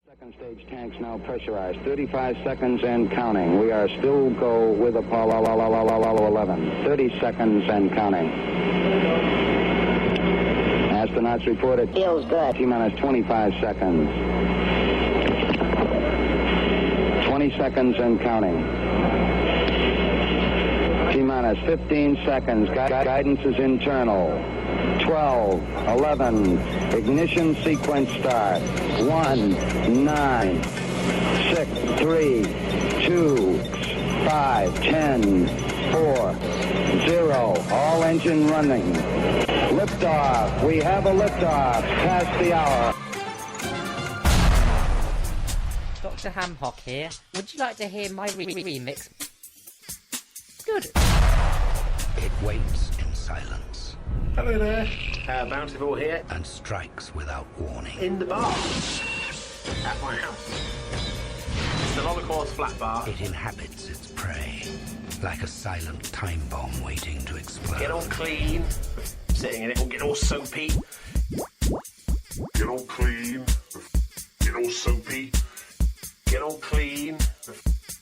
Second stage tanks now pressurized. 35 seconds and counting. We are still go with Apollo 11. 30 seconds and counting. Astronauts reported. Feels good. T-minus 25 seconds. 20 seconds and counting. T-minus 15 seconds. Guidance is internal. 12, 11, ignition sequence start. 1, 9, 6, 3, 2, 5, 10, 4, 0. All engine running. Liftoff. We have a liftoff. Past the hour. Dr. Hamhock here. Would you like to hear my remix? Good. It waits in silence. Hello there. Bountiful here. And strikes without warning. In the bar. At my house. It's the Holocaust flat bar. It inhabits its prey. Like a silent time bomb waiting to explode. Get all clean. Sitting in it will get all soapy. Get all clean. Get all soapy. Get all clean.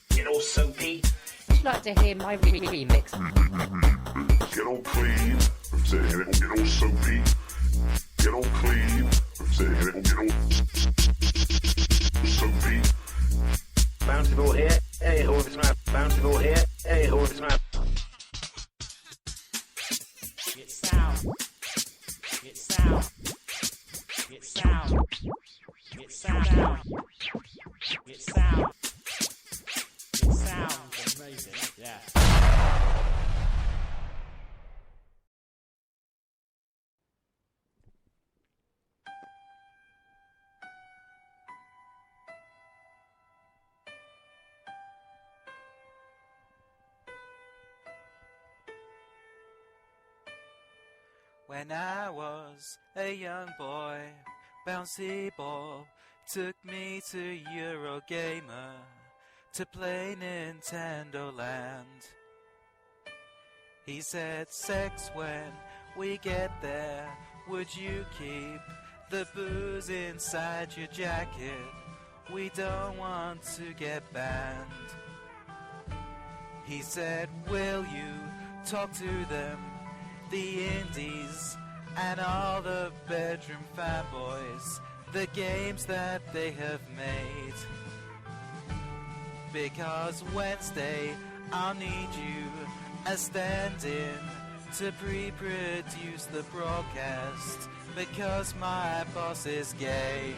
Get all soapy. Would you like to hear my remix? Get all clean. Sitting in it will get all soapy. Get all clean. Sitting in it will get all soapy. Bountiful here. Hey, hold his mouth. Bountiful here. Hey, hold his mouth. Get sound. Get sound. Get sound. Get sound. Get sound. Get sound. Amazing. Yeah. When I was a young boy, Bouncy Bob took me to Eurogamer to play Nintendo Land. He said, sex when we get there, would you keep the booze inside your jacket? We don't want to get banned. He said, will you talk to them? The indies and all the bedroom fanboys, the games that they have made. Because Wednesday I'll need you as stand-in to pre-produce the broadcast, because my boss is gay.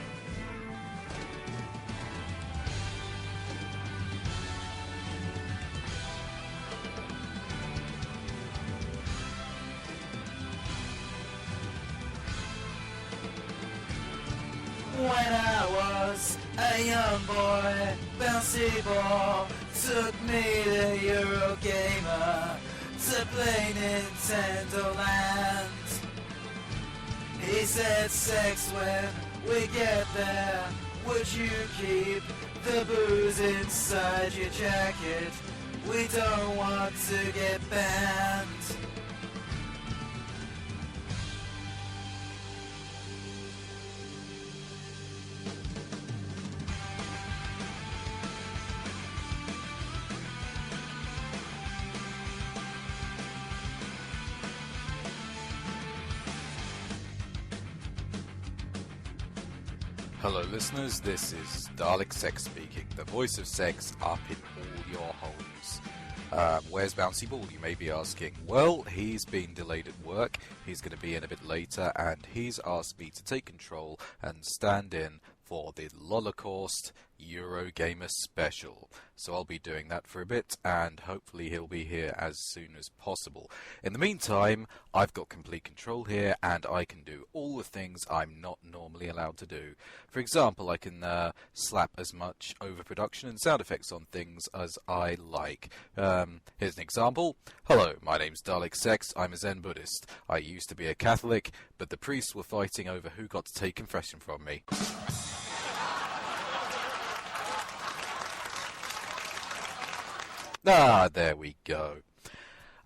When I was a young boy, Bouncy Ball took me to Eurogamer to play Nintendo Land. He said, sex when we get there, would you keep the booze inside your jacket? We don't want to get banned. Hello listeners, this is Dalek Sex speaking, the voice of sex up in all your homes. Where's Bouncy Ball, you may be asking? Well, he's been delayed at work, he's going to be in a bit later, and he's asked me to take control and stand in for the Holocaust Eurogamer special. So I'll be doing that for a bit, and hopefully he'll be here as soon as possible. In the meantime, I've got complete control here, and I can do all the things I'm not normally allowed to do. For example, I can slap as much overproduction and sound effects on things as I like. Here's an example. Hello, my name's Dalek Sex, I'm a Zen Buddhist. I used to be a Catholic, but the priests were fighting over who got to take confession from me. Ah, there we go.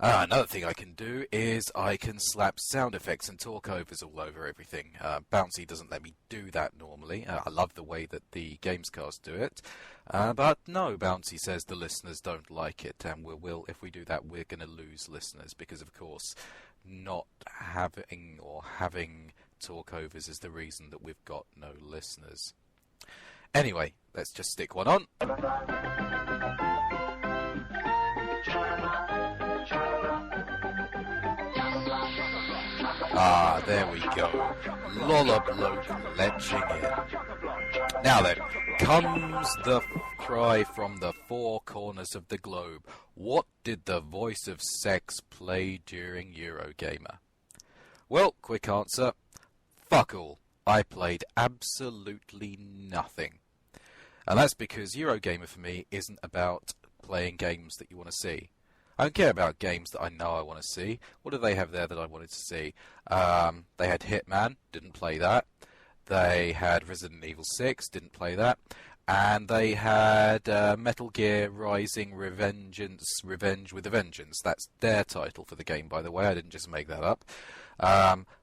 Another thing I can do is I can slap sound effects and talkovers all over everything. Bouncy doesn't let me do that normally. I love the way that the Gamescast do it. But no, Bouncy says the listeners don't like it, and if we do that, we're going to lose listeners because, of course, not having talkovers is the reason that we've got no listeners. Anyway, let's just stick one on. Ah, there we go. Lollabloke leching in. Now then, comes the cry from the four corners of the globe. What did the voice of sex play during Eurogamer? Well, quick answer. Fuck all. I played absolutely nothing. And that's because Eurogamer for me isn't about playing games that you want to see. I don't care about games that I know I want to see. What do they have there that I wanted to see? They had Hitman, didn't play that. They had Resident Evil 6, didn't play that. And they had Metal Gear Rising Revenge with a Vengeance. That's their title for the game, by the way. I didn't just make that up.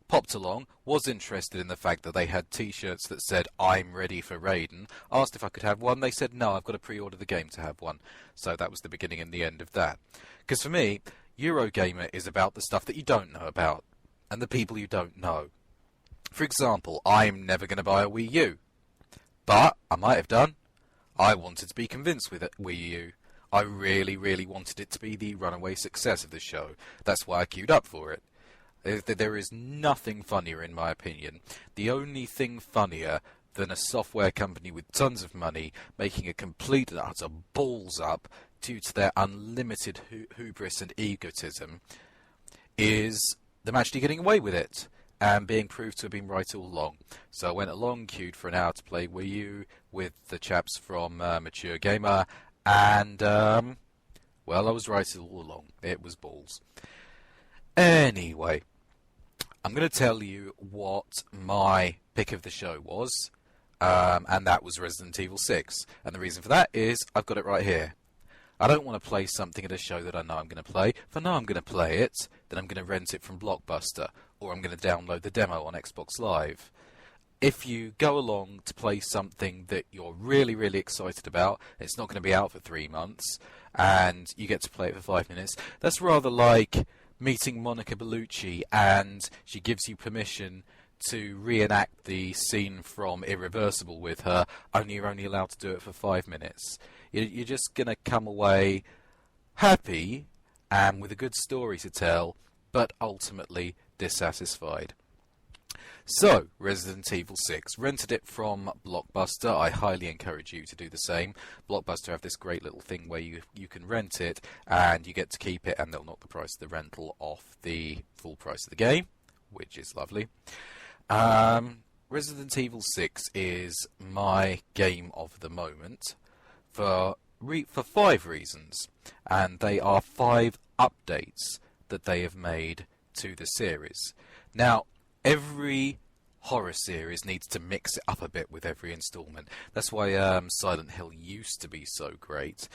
Popped along, was interested in the fact that they had t-shirts that said, "I'm ready for Raiden." Asked if I could have one. They said, no, I've got to pre-order the game to have one. So that was the beginning and the end of that. Because for me, Eurogamer is about the stuff that you don't know about, and the people you don't know. For example, I'm never going to buy a Wii U. But I might have done. I wanted to be convinced with Wii U. I really, really wanted it to be the runaway success of the show. That's why I queued up for it. There is nothing funnier, in my opinion. The only thing funnier than a software company with tons of money making a complete and utter balls up due to their unlimited hubris and egotism is them actually getting away with it and being proved to have been right all along. So I went along, queued for an hour to play Wii U with the chaps from Mature Gamer, and, well, I was right all along. It was balls. Anyway, I'm going to tell you what my pick of the show was, and that was Resident Evil 6. And the reason for that is I've got it right here. I don't want to play something at a show that I know I'm going to play. If I know I'm going to play it, then I'm going to rent it from Blockbuster, or I'm going to download the demo on Xbox Live. If you go along to play something that you're really, really excited about, it's not going to be out for 3 months, and you get to play it for 5 minutes, that's rather like meeting Monica Bellucci and she gives you permission to reenact the scene from Irreversible with her, only you're only allowed to do it for 5 minutes. You're just going to come away happy and with a good story to tell, but ultimately dissatisfied. So, Resident Evil 6. Rented it from Blockbuster. I highly encourage you to do the same. Blockbuster have this great little thing where you can rent it and you get to keep it, and they'll knock the price of the rental off the full price of the game, which is lovely. Resident Evil 6 is my game of the moment for 5 reasons, and they are 5 updates that they have made to the series. Now, every horror series needs to mix it up a bit with every installment. That's why Silent Hill used to be so great.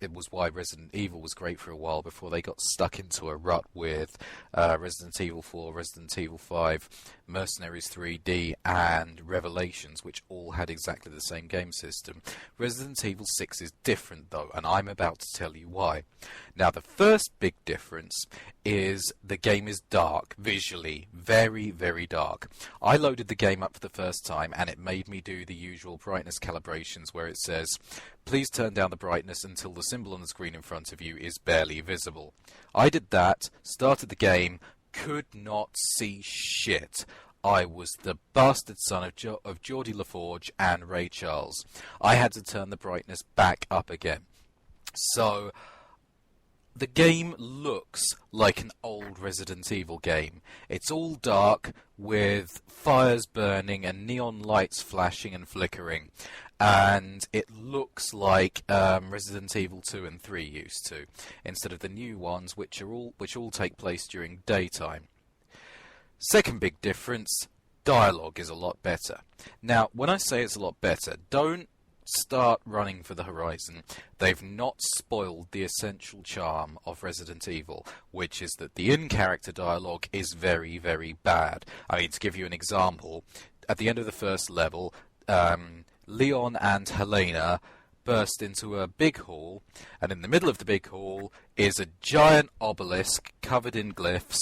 It was why Resident Evil was great for a while before they got stuck into a rut with Resident Evil 4, Resident Evil 5, Mercenaries 3D, and Revelations, which all had exactly the same game system. Resident Evil 6 is different, though, and I'm about to tell you why. Now, the first big difference is the game is dark, visually, very, very dark. I loaded the game up for the first time, and it made me do the usual brightness calibrations where it says, please turn down the brightness until the symbol on the screen in front of you is barely visible. I did that, started the game, could not see shit. I was the bastard son of Geordie LaForge and Ray Charles. I had to turn the brightness back up again. So, the game looks like an old Resident Evil game. It's all dark, with fires burning and neon lights flashing and flickering. And it looks like Resident Evil 2 and 3 used to, instead of the new ones, which all take place during daytime. Second big difference, dialogue is a lot better. Now, when I say it's a lot better, don't start running for the horizon, they've not spoiled the essential charm of Resident Evil, which is that the in-character dialogue is very, very bad. I mean, to give you an example, at the end of the first level, Leon and Helena burst into a big hall, and in the middle of the big hall is a giant obelisk covered in glyphs,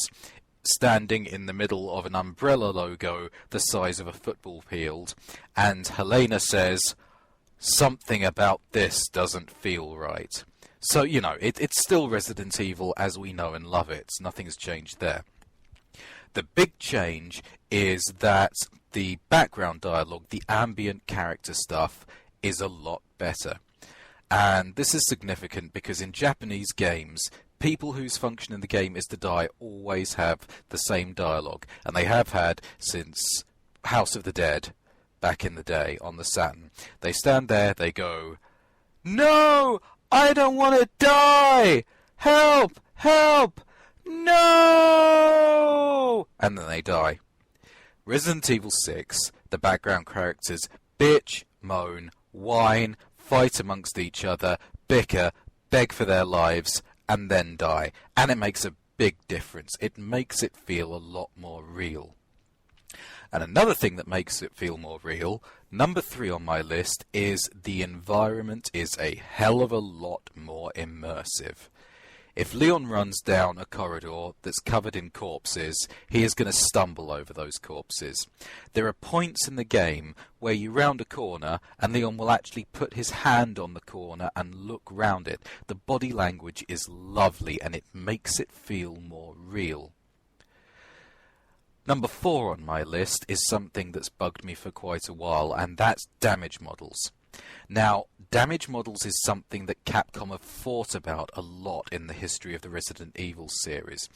standing in the middle of an umbrella logo the size of a football field, and Helena says, "Something about this doesn't feel right." So, you know, it's still Resident Evil as we know and love it. Nothing's changed there. The big change is that the background dialogue, the ambient character stuff, is a lot better. And this is significant because in Japanese games, people whose function in the game is to die always have the same dialogue, and they have had since House of the Dead back in the day on the Saturn. They stand there, they go, "No! I don't want to die! Help! Help! No!" And then they die. Resident Evil 6, the background characters bitch, moan, whine, fight amongst each other, bicker, beg for their lives, and then die. And it makes a big difference. It makes it feel a lot more real. And another thing that makes it feel more real, number 3 on my list, is the environment is a hell of a lot more immersive. If Leon runs down a corridor that's covered in corpses, he is going to stumble over those corpses. There are points in the game where you round a corner and Leon will actually put his hand on the corner and look round it. The body language is lovely and it makes it feel more real. Number 4 on my list is something that's bugged me for quite a while, and that's damage models. Now, damage models is something that Capcom have thought about a lot in the history of the Resident Evil series.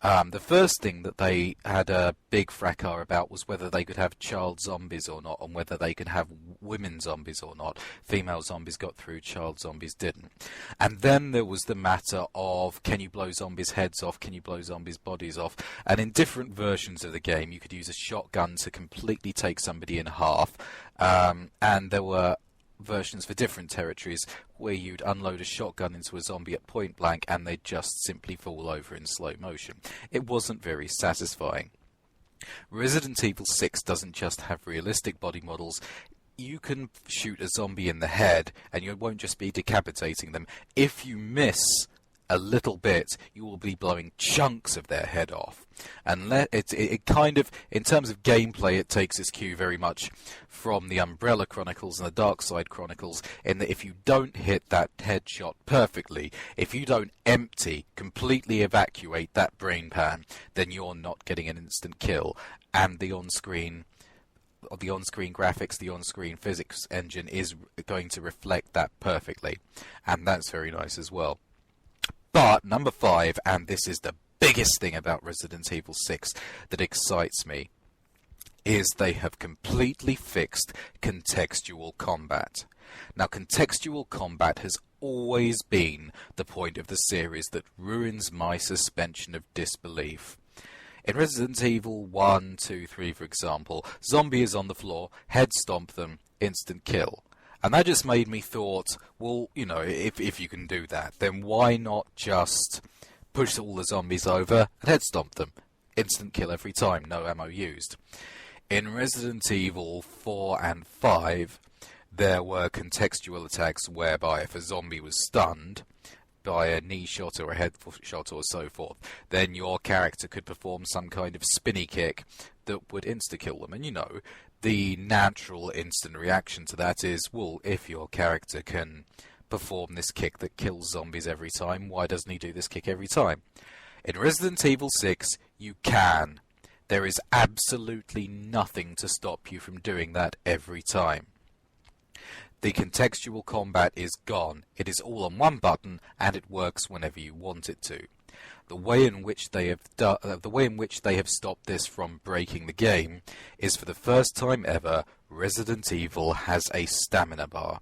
The first thing that they had a big fracas about was whether they could have child zombies or not, and whether they could have women zombies or not. Female zombies got through, child zombies didn't. And then there was the matter of, can you blow zombies' heads off, can you blow zombies' bodies off? And in different versions of the game, you could use a shotgun to completely take somebody in half, and there were versions for different territories where you'd unload a shotgun into a zombie at point blank and they'd just simply fall over in slow motion. It wasn't very satisfying. Resident Evil 6 doesn't just have realistic body models. You can shoot a zombie in the head and you won't just be decapitating them. If you miss a little bit, you will be blowing chunks of their head off. And it kind of, in terms of gameplay, it takes its cue very much from the Umbrella Chronicles and the Dark Side Chronicles, in that if you don't hit that headshot perfectly, if you don't completely evacuate that brain pan, then you're not getting an instant kill. And the on-screen graphics, the on-screen physics engine is going to reflect that perfectly. And that's very nice as well. But number 5, and this is the biggest thing about Resident Evil 6 that excites me, is they have completely fixed contextual combat. Now, contextual combat has always been the point of the series that ruins my suspension of disbelief. In Resident Evil 1, 2, 3, for example, zombie is on the floor, head stomp them, instant kill. And that just made me thought, well, you know, if you can do that, then why not just push all the zombies over and head stomp them? Instant kill every time, no ammo used. In Resident Evil 4 and 5, there were contextual attacks whereby if a zombie was stunned by a knee shot or a head shot or so forth, then your character could perform some kind of spinny kick that would insta-kill them. And you know, the natural instant reaction to that is, well, if your character can perform this kick that kills zombies every time, why doesn't he do this kick every time? In Resident Evil 6, you can. There is absolutely nothing to stop you from doing that every time. The contextual combat is gone. It is all on one button, and it works whenever you want it to. The way in which they have stopped this from breaking the game is, for the first time ever, Resident Evil has a stamina bar.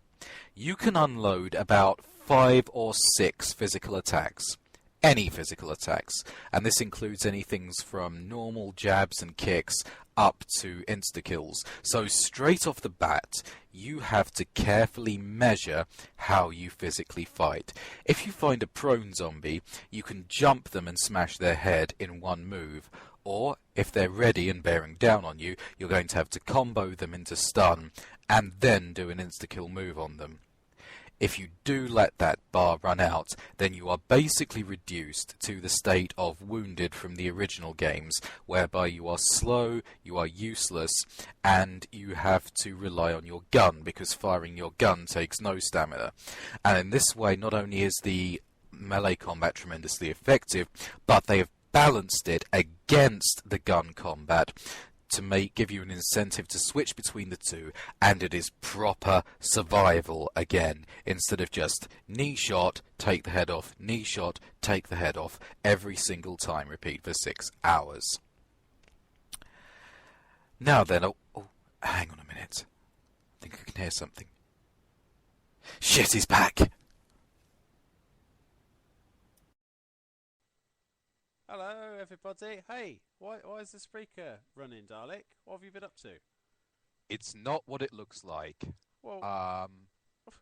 You can unload about 5 or 6 physical attacks. Any physical attacks. And this includes anything from normal jabs and kicks up to insta-kills. So straight off the bat, you have to carefully measure how you physically fight. If you find a prone zombie, you can jump them and smash their head in one move. Or, if they're ready and bearing down on you, you're going to have to combo them into stun and then do an insta-kill move on them. If you do let that bar run out, then you are basically reduced to the state of Wounded from the original games, whereby you are slow, you are useless, and you have to rely on your gun, because firing your gun takes no stamina. And in this way, not only is the melee combat tremendously effective, but they have balanced it against the gun combat to give you an incentive to switch between the two, and it is proper survival again, instead of just knee shot, take the head off, knee shot, take the head off, every single time, repeat for 6 hours. Now then, oh, hang on a minute. I think I can hear something. Shit, he's back! Hello, everybody. Hey, why is the Spreaker running, Dalek? What have you been up to? It's not what it looks like. Well,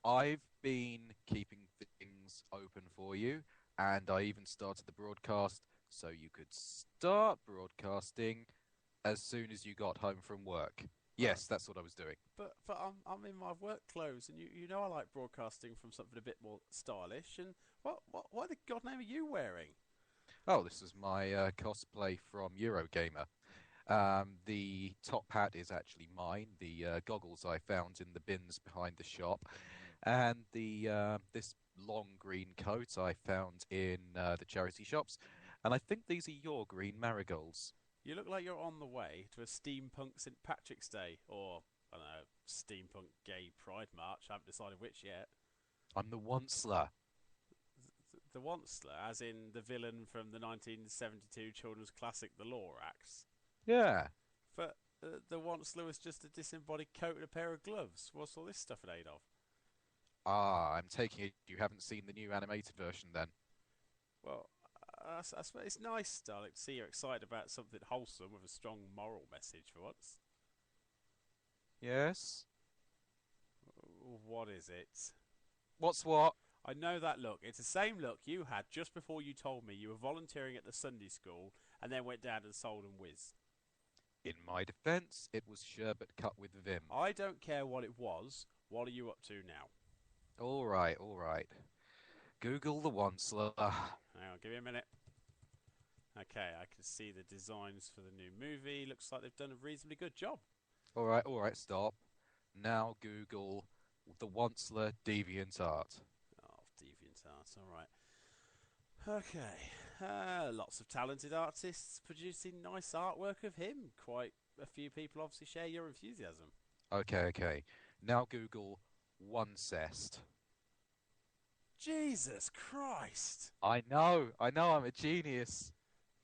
I've been keeping things open for you, and I even started the broadcast so you could start broadcasting as soon as you got home from work. Yes, that's what I was doing. but I'm in my work clothes, and you know I like broadcasting from something a bit more stylish. And what the god name are you wearing? Oh, this is my cosplay from Eurogamer. The top hat is actually mine. The goggles I found in the bins behind the shop, and this long green coat I found in the charity shops. And I think these are your green marigolds. You look like you're on the way to a steampunk St. Patrick's Day, or I don't know, steampunk gay pride march. I haven't decided which yet. I'm the Onceler. The Onceler, as in the villain from the 1972 children's classic The Lorax. Yeah. But the Onceler was just a disembodied coat and a pair of gloves. What's all this stuff made of? Ah, I'm taking it you haven't seen the new animated version then. Well, I suppose it's nice, Dalek, to see you're excited about something wholesome with a strong moral message for once. Yes? What is it? What's what? I know that look. It's the same look you had just before you told me you were volunteering at the Sunday school and then went down and sold and whiz. In my defence, it was sherbet cut with vim. I don't care what it was. What are you up to now? All right. Google the Onceler. Hang on, give me a minute. Okay, I can see the designs for the new movie. Looks like they've done a reasonably good job. All right, stop. Now Google the Onceler DeviantArt. Oh, DeviantArt, alright. Okay, lots of talented artists producing nice artwork of him. Quite a few people obviously share your enthusiasm. Okay. Now Google Oncest. Jesus Christ! I know, I'm a genius.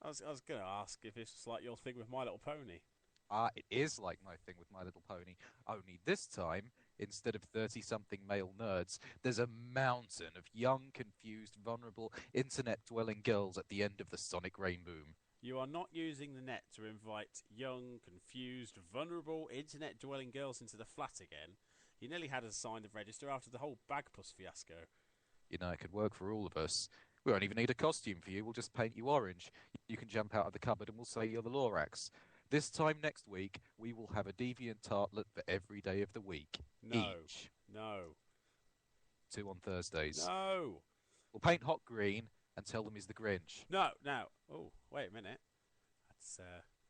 I was going to ask if this was like your thing with My Little Pony. It is like my thing with My Little Pony, only this time, instead of 30-something male nerds, there's a mountain of young, confused, vulnerable, internet-dwelling girls at the end of the sonic rainbow. You are not using the net to invite young, confused, vulnerable, internet-dwelling girls into the flat again. You nearly had us signed and register after the whole Bagpuss fiasco. You know, it could work for all of us. We won't even need a costume for you. We'll just paint you orange. You can jump out of the cupboard and we'll say you're the Lorax. This time next week, we will have a deviant tartlet for every day of the week. No. Each. No. 2 on Thursdays. No. We'll paint Hot green and tell them he's the Grinch. No. Oh, wait a minute. That's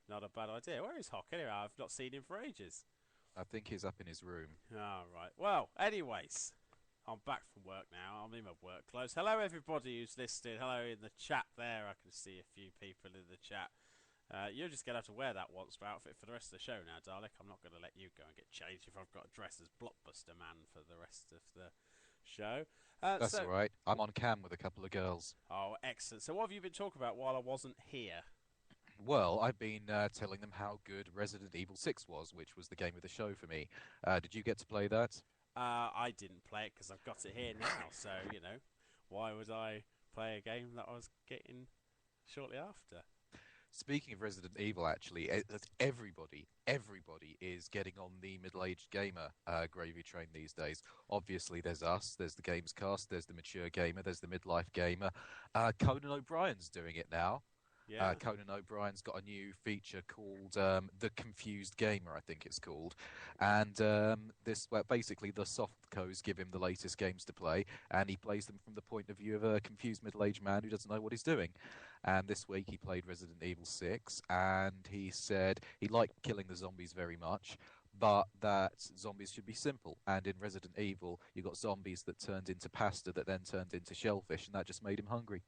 not a bad idea. Where is Hock anyway? I've not seen him for ages. I think he's up in his room. Oh, right. Well, anyways, I'm back from work now. I'm in my work clothes. Hello, everybody who's listening. Hello in the chat there. I can see a few people in the chat. You're just going to have to wear that Once outfit for the rest of the show now, Dalek. I'm not going to let you go and get changed if I've got to dress as Blockbuster Man for the rest of the show. That's all right. I'm on cam with a couple of girls. Oh, excellent. So what have you been talking about while I wasn't here? Well, I've been telling them how good Resident Evil 6 was, which was the game of the show for me. Did you get to play that? I didn't play it because I've got it here now, so, you know, why would I play a game that I was getting shortly after? Speaking of Resident Evil, actually, everybody is getting on the middle-aged gamer gravy train these days. Obviously, there's us, there's the Gamescast, there's the mature gamer, there's the midlife gamer. Conan O'Brien's doing it now. Yeah. Conan O'Brien's got a new feature called The Confused Gamer, I think it's called. And basically the softcodes give him the latest games to play, and he plays them from the point of view of a confused middle-aged man who doesn't know what he's doing. And this week he played Resident Evil 6, and he said he liked killing the zombies very much, but that zombies should be simple. And in Resident Evil, you got zombies that turned into pasta that then turned into shellfish, and that just made him hungry.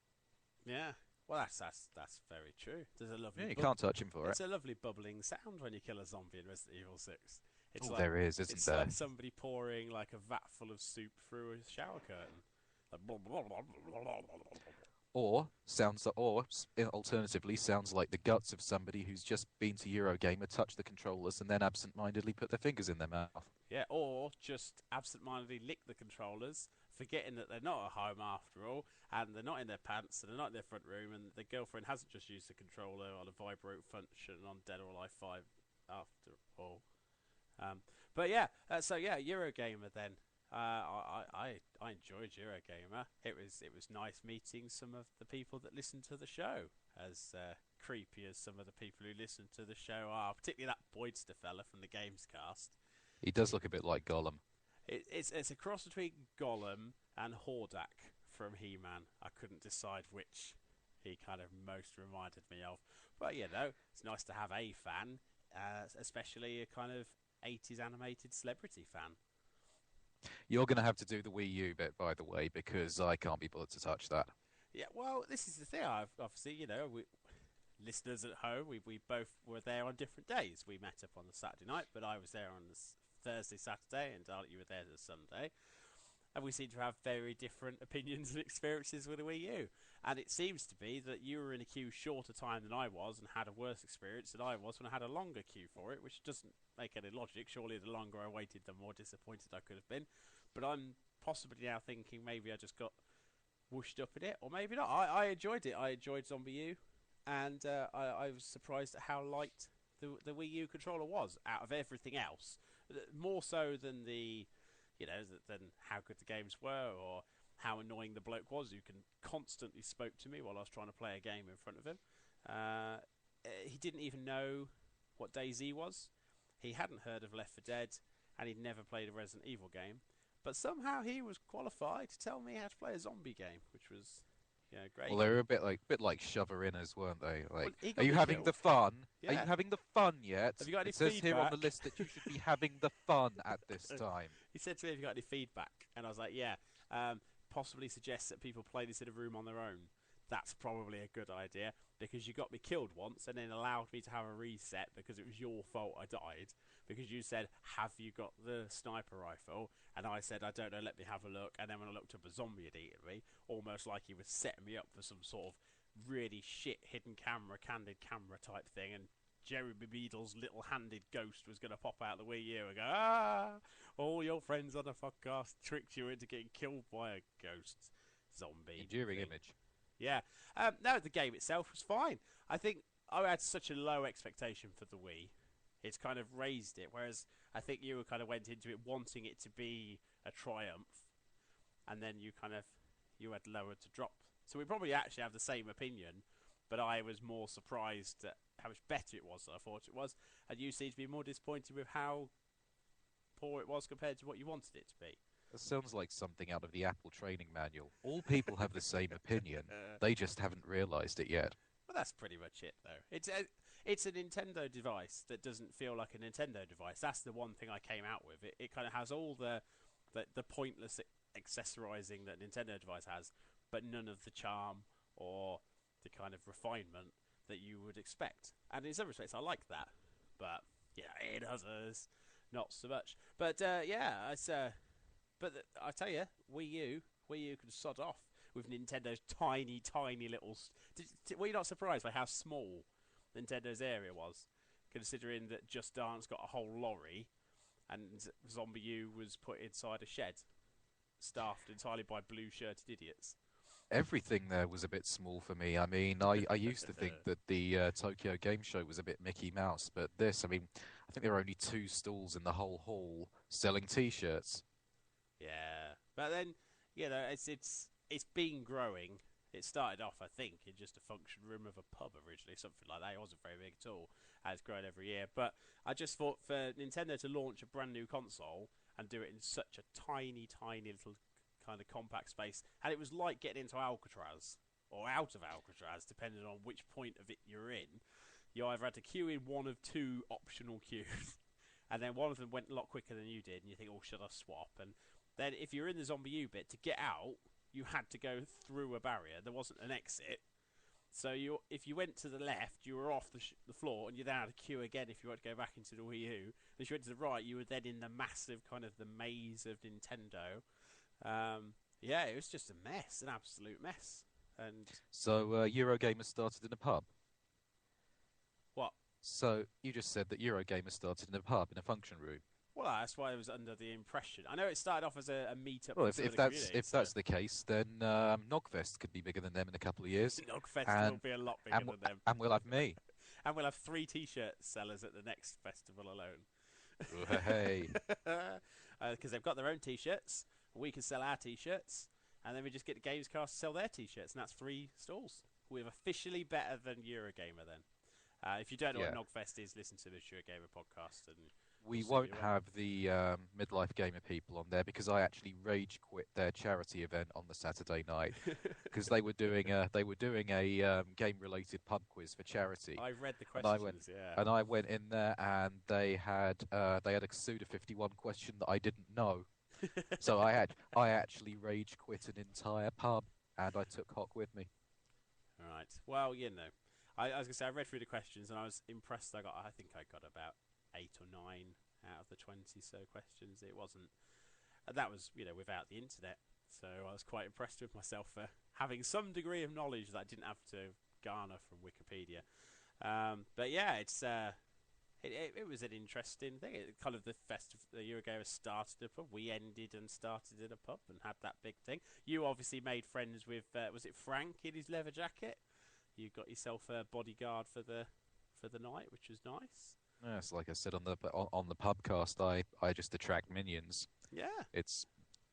Yeah. Well, that's very true. There's a lovely. Yeah, you can't touch him for it. It's a lovely bubbling sound when you kill a zombie in Resident Evil 6. It's there is, isn't there? It's like somebody pouring like a vat full of soup through a shower curtain. Like, blah, blah, blah, blah, blah, blah. Or alternatively, sounds like the guts of somebody who's just been to Eurogamer, touched the controllers, and then absent-mindedly put their fingers in their mouth. Yeah, or just absent-mindedly lick the controllers, forgetting that they're not at home after all, and they're not in their pants, and they're not in their front room, and the girlfriend hasn't just used the controller on a vibrate function on Dead or Alive 5 after all. But yeah, Eurogamer then. I enjoyed Eurogamer. It was nice meeting some of the people that listen to the show. As creepy as some of the people who listen to the show are, particularly that Boydster fella from the Gamescast. He does look a bit like Gollum. It's a cross between Gollum and Hordak from He-Man. I couldn't decide which he kind of most reminded me of. But it's nice to have a fan, especially a kind of 80s animated celebrity fan. You're going to have to do the Wii U bit, by the way, because I can't be bothered to touch that. Yeah, well, this is the thing. Obviously, listeners at home, we both were there on different days. We met up on the Saturday night, but I was there on the Thursday, Saturday, and Dalek, you were there the Sunday. And we seem to have very different opinions and experiences with the Wii U. And it seems to be that you were in a queue shorter time than I was and had a worse experience than I was when I had a longer queue for it, which doesn't make any logic. Surely the longer I waited, the more disappointed I could have been. But I'm possibly now thinking maybe I just got whooshed up in it, or maybe not. I enjoyed it. I enjoyed Zombie U, and I was surprised at how light the Wii U controller was out of everything else. More so than than how good the games were, or how annoying the bloke was who constantly spoke to me while I was trying to play a game in front of him. He didn't even know what DayZ was. He hadn't heard of Left 4 Dead, and he'd never played a Resident Evil game. But somehow he was qualified to tell me how to play a zombie game, which was great. Well, they were a bit like shover-inners, weren't they? Like, well, are you having the fun? Yeah. Are you having the fun yet? Have you got any it says feedback? here on the list that you should be having the fun at this time. He said to me, have you got any feedback? And I was like, yeah. Possibly suggests that people play this in a room on their own. That's probably a good idea, because you got me killed once and then allowed me to have a reset because it was your fault I died, because you said, have you got the sniper rifle? And I said, I don't know, let me have a look. And then when I looked up, a zombie had eaten me, almost like he was setting me up for some sort of really shit hidden camera, candid camera type thing, and Jeremy Beadle's little-handed ghost was going to pop out the Wii U and go, all your friends on the podcast tricked you into getting killed by a ghost zombie. Enduring image. Yeah. No, the game itself was fine. I think I had such a low expectation for the Wii. It's kind of raised it, whereas I think you kind of went into it wanting it to be a triumph, and then you had lower to drop. So we probably actually have the same opinion, but I was more surprised at how much better it was than I thought it was, and you seem to be more disappointed with how poor it was compared to what you wanted it to be. That sounds like something out of the Apple training manual. All people have the same opinion. They just haven't realised it yet. Well, that's pretty much it, though. It's a Nintendo device that doesn't feel like a Nintendo device. That's the one thing I came out with. It kind of has all the pointless accessorizing that a Nintendo device has, but none of the charm or the kind of refinement that you would expect. And in some respects, I like that. But, in others, not so much. But, it's... But I tell you, Wii U can sod off with Nintendo's tiny, tiny little... Were you not surprised by how small Nintendo's area was? Considering that Just Dance got a whole lorry and Zombie U was put inside a shed, staffed entirely by blue-shirted idiots. everything there was a bit small for me. I mean, I used to think that the Tokyo Game Show was a bit Mickey Mouse, but this, I mean, I think there were only 2 stalls in the whole hall selling T-shirts. Yeah, but then it's been growing. It started off, I think, in just a function room of a pub originally, something like that. It wasn't very big at all. It's grown every year. But I just thought for Nintendo to launch a brand new console and do it in such a tiny, tiny little kind of compact space, and it was like getting into Alcatraz or out of Alcatraz, depending on which point of it you're in. You either had to queue in one of 2 optional queues, and then one of them went a lot quicker than you did, and you think, oh, should I swap? And then if you're in the Zombie U bit, to get out, you had to go through a barrier. There wasn't an exit. So if you went to the left, you were off the floor, and you then had to queue again if you wanted to go back into the Wii U. And if you went to the right, you were then in the massive kind of the maze of Nintendo. Yeah, it was just a mess, an absolute mess. And So Eurogamer started in a pub. what? So you just said that Eurogamer started in a pub, in a function room. Well, that's why I was under the impression. I know it started off as a meet-up. Well, for if the that's community, if that's the case, then Nogfest could be bigger than them in a couple of years. Nogfest will be a lot bigger than them. And we'll have me. And we'll have 3 T-shirt sellers at the next festival alone. Oh, hey. Because they've got their own T-shirts, we can sell our T-shirts, and then we just get the Gamescast to sell their T-shirts, and that's 3 stalls. We're officially better than Eurogamer then. If you don't know what Nogfest is, listen to the Eurogamer podcast. And we won't have the midlife gamer people on there because I actually rage quit their charity event on the Saturday night because they were doing a game related pub quiz for charity. I read the questions, and I went in there and they had a Suda 51 question that I didn't know, so I actually rage quit an entire pub and I took Hock with me. All right. Well, I was gonna say I read through the questions and I was impressed. I think I got about 8 or 9 out of the 20 so questions. It wasn't. That was without the internet, so I was quite impressed with myself for having some degree of knowledge that I didn't have to garner from Wikipedia. But yeah, it was an interesting thing. It kind of the Eurogamer started a pub. We ended and started in a pub and had that big thing. You obviously made friends with was it Frank in his leather jacket? You got yourself a bodyguard for the night, which was nice. Yes, like I said on the pubcast, I just attract minions. Yeah, it's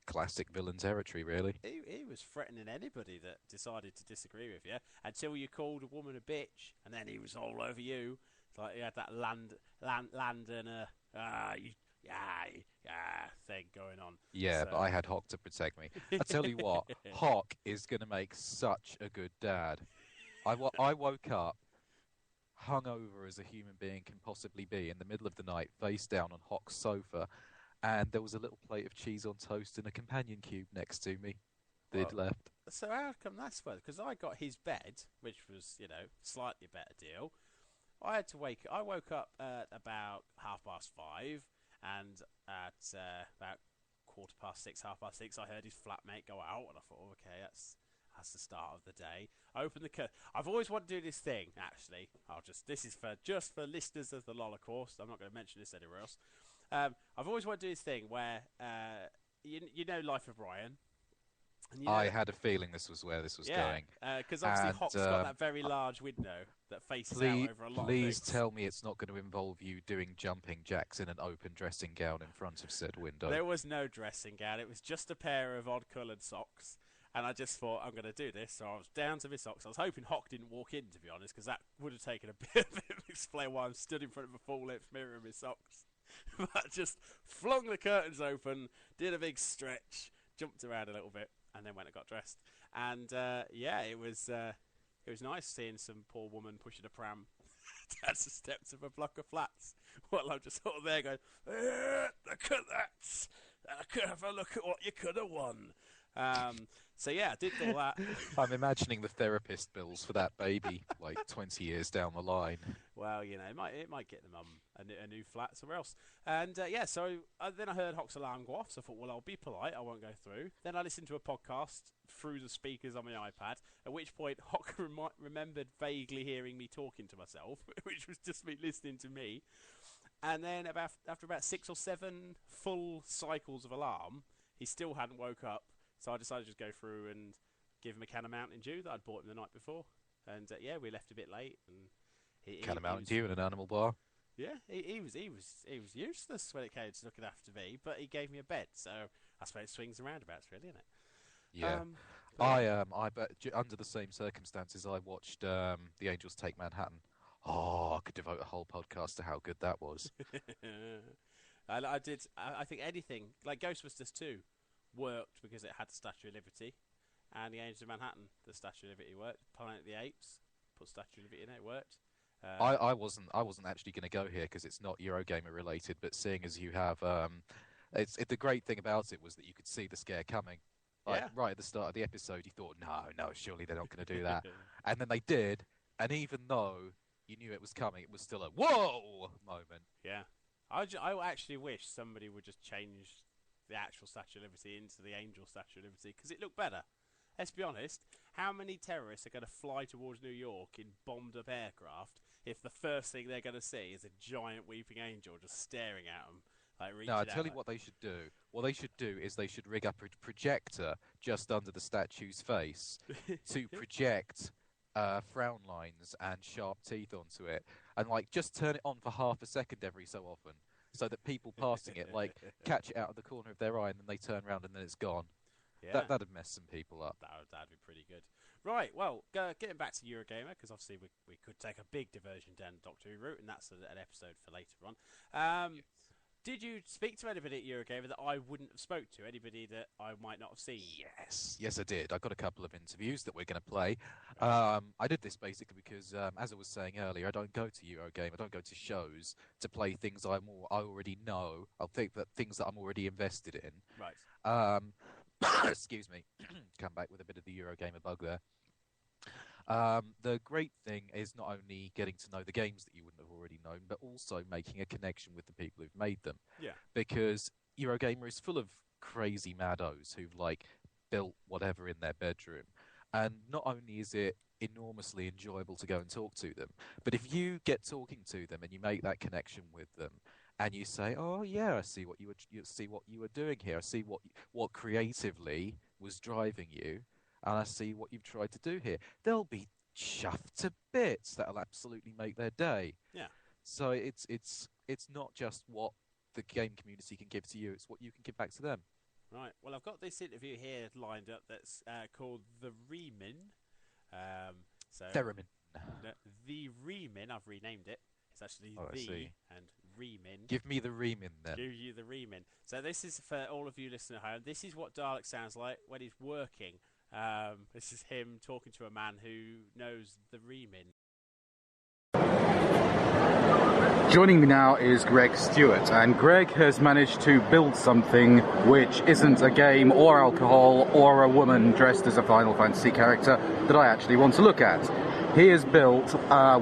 classic villain territory, really. He was threatening anybody that decided to disagree with you until you called a woman a bitch, and then he was all over you. It's like he had that land and thing going on. Yeah, so. But I had Hock to protect me. I tell you what, Hock is going to make such a good dad. I woke up hungover as a human being can possibly be in the middle of the night, face down on Hock's sofa, and there was a little plate of cheese on toast and a companion cube next to me. They'd left. So how come that's for? Because I got his bed, which was slightly better deal. I woke up at about 5:30, and at about 6:15, 6:30, I heard his flatmate go out, and I thought, okay, that's the start of the day. I opened the curtain. I've always wanted to do this thing, actually. This is just for listeners of the Lola course. I'm not going to mention this anywhere else. I've always wanted to do this thing where, Life of Brian. And I had a feeling this was where this was going. Because obviously Hock's got that very large window that faces out over a lot of Please things. tell me it's not going to involve you doing jumping jacks in an open dressing gown in front of said window. There was no dressing gown. It was just a pair of odd-coloured socks. And I just thought, I'm going to do this. So I was down to my socks. I was hoping Hock didn't walk in, to be honest, because that would have taken a bit of explain why I'm stood in front of a full-length mirror in my socks. But I just flung the curtains open, did a big stretch, jumped around a little bit, and then went and got dressed. And, it was nice seeing some poor woman pushing a pram down the steps of a block of flats. Well, I'm just sort of there going, look at that! Have a look at what you could have won. So yeah, I did all that. I'm imagining the therapist bills for that baby, like 20 years down the line. Well, it might get the mum a new flat somewhere else. And so then I heard Hock's alarm go off. So I thought, well, I'll be polite. I won't go through. Then I listened to a podcast through the speakers on my iPad. At which point, Hock remembered vaguely hearing me talking to myself, which was just me listening to me. And then after about 6 or 7 full cycles of alarm, he still hadn't woke up. So I decided to just go through and give him a can of Mountain Dew that I'd bought him the night before. And yeah, we left a bit late. And Can of Mountain Dew in an animal bar. Yeah, he was useless when it came to looking after me, but he gave me a bed. So I suppose it swings and roundabouts, really, isn't it? Yeah. But under the same circumstances, I watched The Angels Take Manhattan. Oh, I could devote a whole podcast to how good that was. I did. I think anything like Ghostbusters 2 worked because it had the Statue of Liberty, and The Angels of Manhattan, the Statue of Liberty worked. Planet of the Apes, put Statue of Liberty in it, worked. I wasn't actually going to go here because it's not Eurogamer related, but seeing as you have, the great thing about it was that you could see the scare coming. Like, right at the start of the episode, you thought, no, surely they're not going to do that. And then they did, and even though you knew it was coming, it was still a whoa moment. Yeah. I actually wish somebody would just change the actual Statue of Liberty into the Angel Statue of Liberty, because it looked better. Let's be honest, how many terrorists are going to fly towards New York in bombed-up aircraft if the first thing they're going to see is a giant weeping angel just staring at them? No, I tell you what they should do. What they should do is they should rig up a projector just under the statue's face to project frown lines and sharp teeth onto it, and just turn it on for half a second every so often, so that people passing it catch it out of the corner of their eye, and then they turn around and then it's gone. Yeah. That'd mess some people up. That'd be pretty good. Right, well, getting back to Eurogamer, because obviously we could take a big diversion down the Doctor Who route, and that's an episode for later on. Did you speak to anybody at Eurogamer that I wouldn't have spoke to? Anybody that I might not have seen? Yes, I did. I got a couple of interviews that we're going to play. I did this basically because, as I was saying earlier, I don't go to Eurogamer. I don't go to shows to play things I already know. I'll think that things that I'm already invested in. Right. Excuse me. Come back with a bit of the Eurogamer bug there. The great thing is not only getting to know the games that you wouldn't have already known, but also making a connection with the people who've made them. Yeah. Because Eurogamer is full of crazy maddos who've built whatever in their bedroom. And not only is it enormously enjoyable to go and talk to them, but if you get talking to them and you make that connection with them, and you say, "Oh yeah, I see what you were doing here. I see what creatively was driving you, and I see what you've tried to do here." They'll be chuffed to bits. That'll absolutely make their day. Yeah. So it's not just what the game community can give to you; it's what you can give back to them. Right. Well, I've got this interview here lined up that's called The Remin. Theremin. The Remin. I've renamed it. It's actually and Remin. Give me the Remin then. Give you the Remin. So this is for all of you listening at home. This is what Dalek sounds like when he's working. This is him talking to a man who knows the Remin. Joining me now is Greg Stewart, and Greg has managed to build something which isn't a game or alcohol or a woman dressed as a Final Fantasy character that I actually want to look at. He has built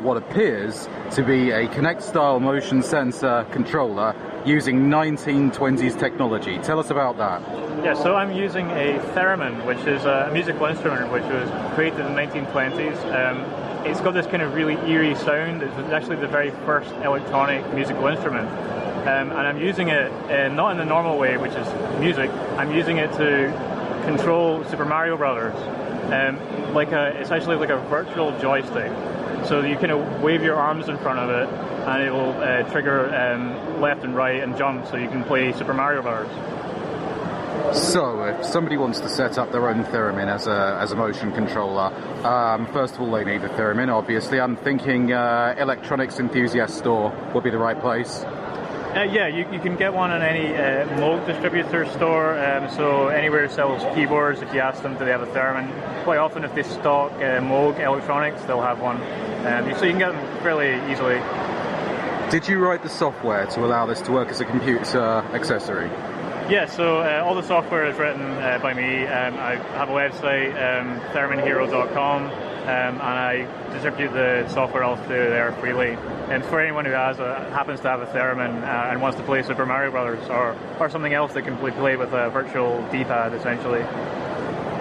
what appears to be a Kinect-style motion sensor controller using 1920s technology. Tell us about that. Yeah, so I'm using a theremin, which is a musical instrument which was created in the 1920s. It's got this kind of really eerie sound. It's actually the very first electronic musical instrument. And I'm using it not in the normal way, which is music. I'm using it to control Super Mario Brothers. It's actually like a virtual joystick. So you kind of wave your arms in front of it, and it will trigger left and right and jump, so you can play Super Mario Brothers. So, if somebody wants to set up their own theremin as a motion controller, first of all they need a theremin, obviously. I'm thinking Electronics Enthusiast Store would be the right place. Yeah, you can get one in any Moog distributor store, so anywhere that sells keyboards, if you ask them do they have a theremin, quite often if they stock Moog Electronics, they'll have one. So you can get them fairly easily. Did you write the software to allow this to work as a computer accessory? Yeah, so all the software is written by me. I have a website, thereminhero.com, and I distribute the software all through there freely. And for anyone who happens to have a theremin and wants to play Super Mario Brothers or something else that can play with a virtual D-pad, essentially.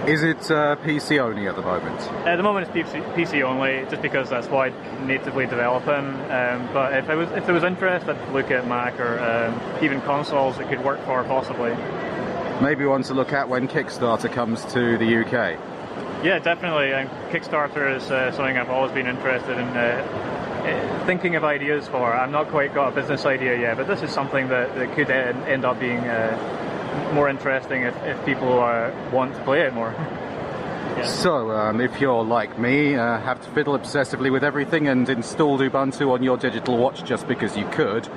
Is it PC only at the moment? At the moment it's PC only, just because that's what I'm natively developing. But if there was interest, I'd look at Mac or even consoles it could work for, possibly. Maybe one to look at when Kickstarter comes to the UK. Yeah, definitely. And Kickstarter is something I've always been interested in thinking of ideas for. I've not quite got a business idea yet, but this is something that could end up being more interesting if people want to play it more. Yeah. So, if you're like me, have to fiddle obsessively with everything and installed Ubuntu on your digital watch just because you could,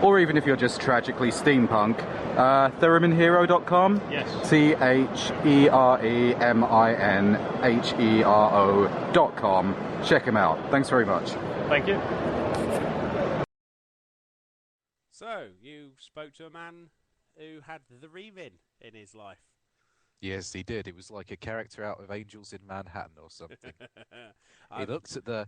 or even if you're just tragically steampunk, thereminhero.com? Yes. thereminhero.com. Check him out. Thanks very much. Thank you. So, you spoke to a man who had the Remin in his life. Yes, he did. It was like a character out of Angels in Manhattan or something. He looked at the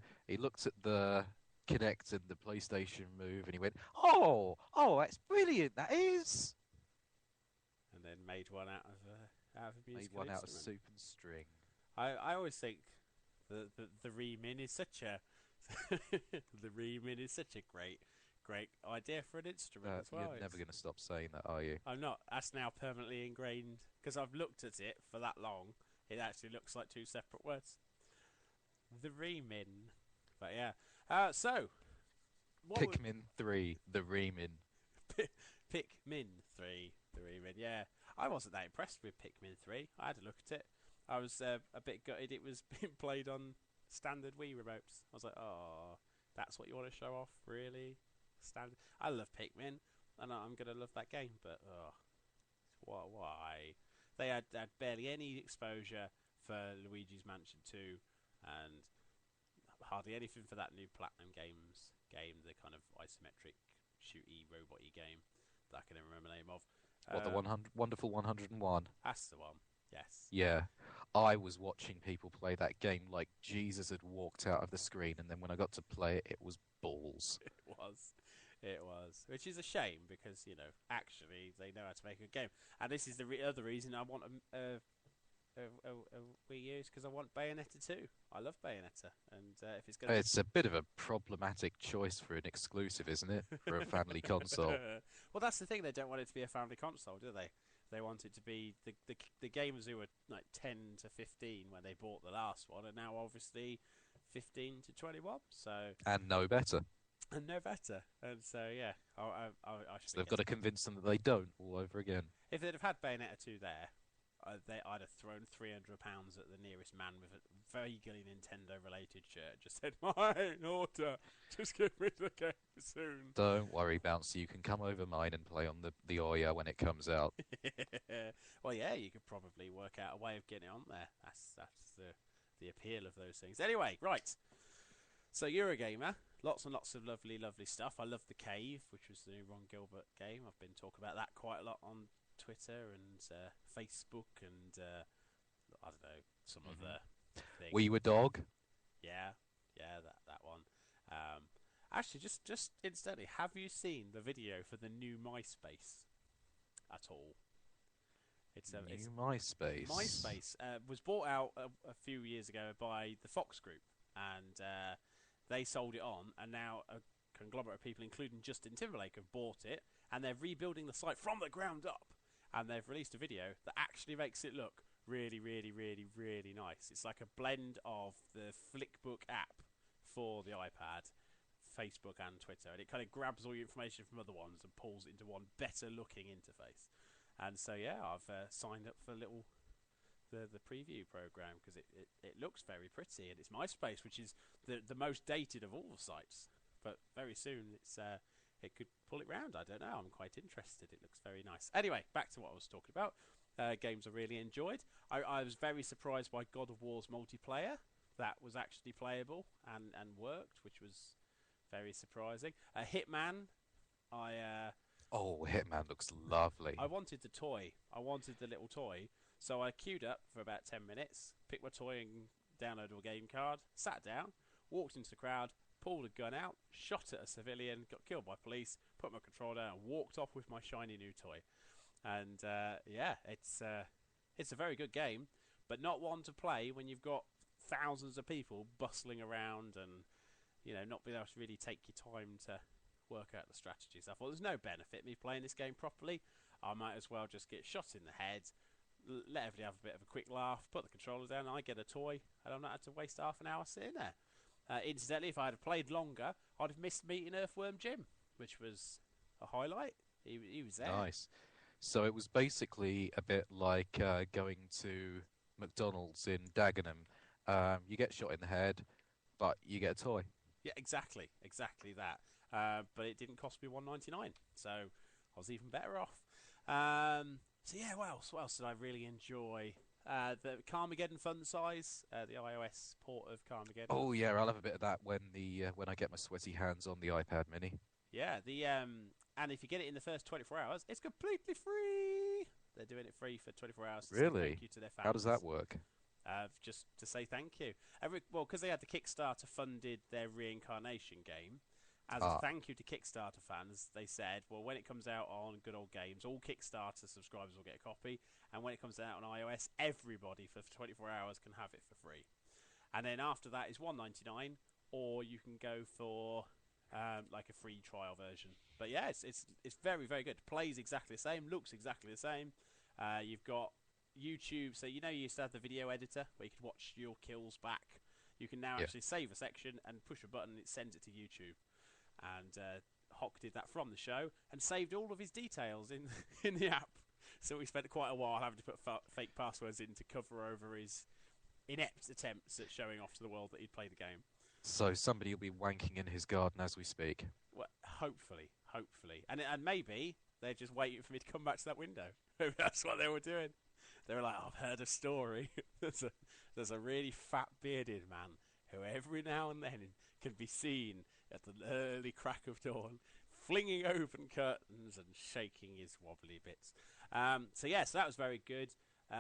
Kinect and the PlayStation Move, and he went, "Oh, that's brilliant! That is." And then made one out of a musical Made one out of instrument. soup and string. I always think the Remin is such a the Remin is such a great idea for an instrument as well. You're never going to stop saying that, are you? I'm not. That's now permanently ingrained because I've looked at it for that long. It actually looks like two separate words. The Remin, but yeah. So, Pikmin 3, the Remin. Pikmin 3, the Remin. Yeah, I wasn't that impressed with Pikmin 3. I had a look at it. I was a bit gutted. It was being played on standard Wii remotes. I was like, oh, that's what you want to show off, really? Standard. I love Pikmin, and I'm gonna love that game. But why? They had barely any exposure for Luigi's Mansion 2, and hardly anything for that new Platinum Games game, the kind of isometric shooty robot-y game that I can never remember the name of. What, the Wonderful 101? That's the one. Yes. Yeah. I was watching people play that game like Jesus had walked out of the screen, and then when I got to play it, it was balls. It was. Which is a shame, because, actually, they know how to make a game. And this is the other reason I want a Wii U, because I want Bayonetta 2. I love Bayonetta. And if it's going It's a bit of a problematic choice for an exclusive, isn't it? For a family console. Well, that's the thing. They don't want it to be a family console, do they? They want it to be the gamers who were like 10 to 15 when they bought the last one, and now obviously 15 to 21. So And no better. And no better. And so yeah, I should. So they've got to convince them that they don't all over again. If they'd have had Bayonetta 2 there, I'd have thrown £300 at the nearest man with a vaguely Nintendo-related shirt. Just said, "My order, just give me the game soon." Don't worry, Bouncy. You can come over mine and play on the Oya when it comes out. Well, yeah, you could probably work out a way of getting it on there. That's the appeal of those things. Anyway, right. So Eurogamer, lots and lots of lovely stuff. I love The Cave, which was the new Ron Gilbert game. I've been talking about that quite a lot on Twitter and Facebook and I don't know, some other things. Were you a dog? Yeah, that one. Actually, just instantly, have you seen the video for the new MySpace at all? It's MySpace. MySpace was bought out a few years ago by the Fox Group, and they sold it on, and now a conglomerate of people, including Justin Timberlake, have bought it, and they're rebuilding the site from the ground up. And they've released a video that actually makes it look really, really, really, really nice. It's like a blend of the Flickbook app for the iPad, Facebook and Twitter, and it kind of grabs all your information from other ones and pulls it into one better-looking interface. And so, yeah, I've signed up for the preview program because it looks very pretty, and it's MySpace, which is the most dated of all the sites. But very soon it could pull it round. I don't know. I'm quite interested. It looks very nice. Anyway, back to what I was talking about. Games I really enjoyed. I was very surprised by God of War's multiplayer. That was actually playable and worked, which was very surprising. Hitman, Hitman looks lovely. I wanted the toy. I wanted the little toy. So I queued up for about 10 minutes, picked my toy and downloaded a game card, sat down, walked into the crowd, pulled a gun out, shot at a civilian, got killed by police, put my controller down, and walked off with my shiny new toy. And it's a very good game, but not one to play when you've got thousands of people bustling around and not being able to really take your time to work out the strategies. I thought there's no benefit me playing this game properly. I might as well just get shot in the head, let everybody have a bit of a quick laugh, put the controller down, I get a toy, and I'm not had to waste half an hour sitting there. Incidentally, if I had played longer, I'd have missed meeting Earthworm Jim, which was a highlight. He was there. Nice. So it was basically a bit like going to McDonald's in Dagenham. You get shot in the head, but you get a toy. Yeah, exactly that. But it didn't cost me $1.99, so I was even better off. So yeah, what else did I really enjoy? The Carmageddon Fun Size, the iOS port of Carmageddon. Oh yeah, I'll have a bit of that when I get my sweaty hands on the iPad Mini. Yeah, and if you get it in the first 24 hours, it's completely free. They're doing it free for 24 hours. To say thank you to their fans. How does that work? Just to say thank you. Because they had the Kickstarter funded their reincarnation game. As a thank you to Kickstarter fans, they said, well, when it comes out on Good Old Games, all Kickstarter subscribers will get a copy. And when it comes out on iOS, everybody for 24 hours can have it for free. And then after that is $1.99, or you can go for like a free trial version. But yeah, it's very, very good. Plays exactly the same, looks exactly the same. You've got YouTube, so you used to have the video editor where you could watch your kills back. You can now actually save a section and push a button and it sends it to YouTube. And Hock did that from the show and saved all of his details in the app. So we spent quite a while having to put fake passwords in to cover over his inept attempts at showing off to the world that he'd played the game. So somebody will be wanking in his garden as we speak. Well, hopefully. And maybe they're just waiting for me to come back to that window. Maybe that's what they were doing. They were like, I've heard a story. There's a really fat bearded man who every now and then can be seen at the early crack of dawn, flinging open curtains and shaking his wobbly bits. So that was very good.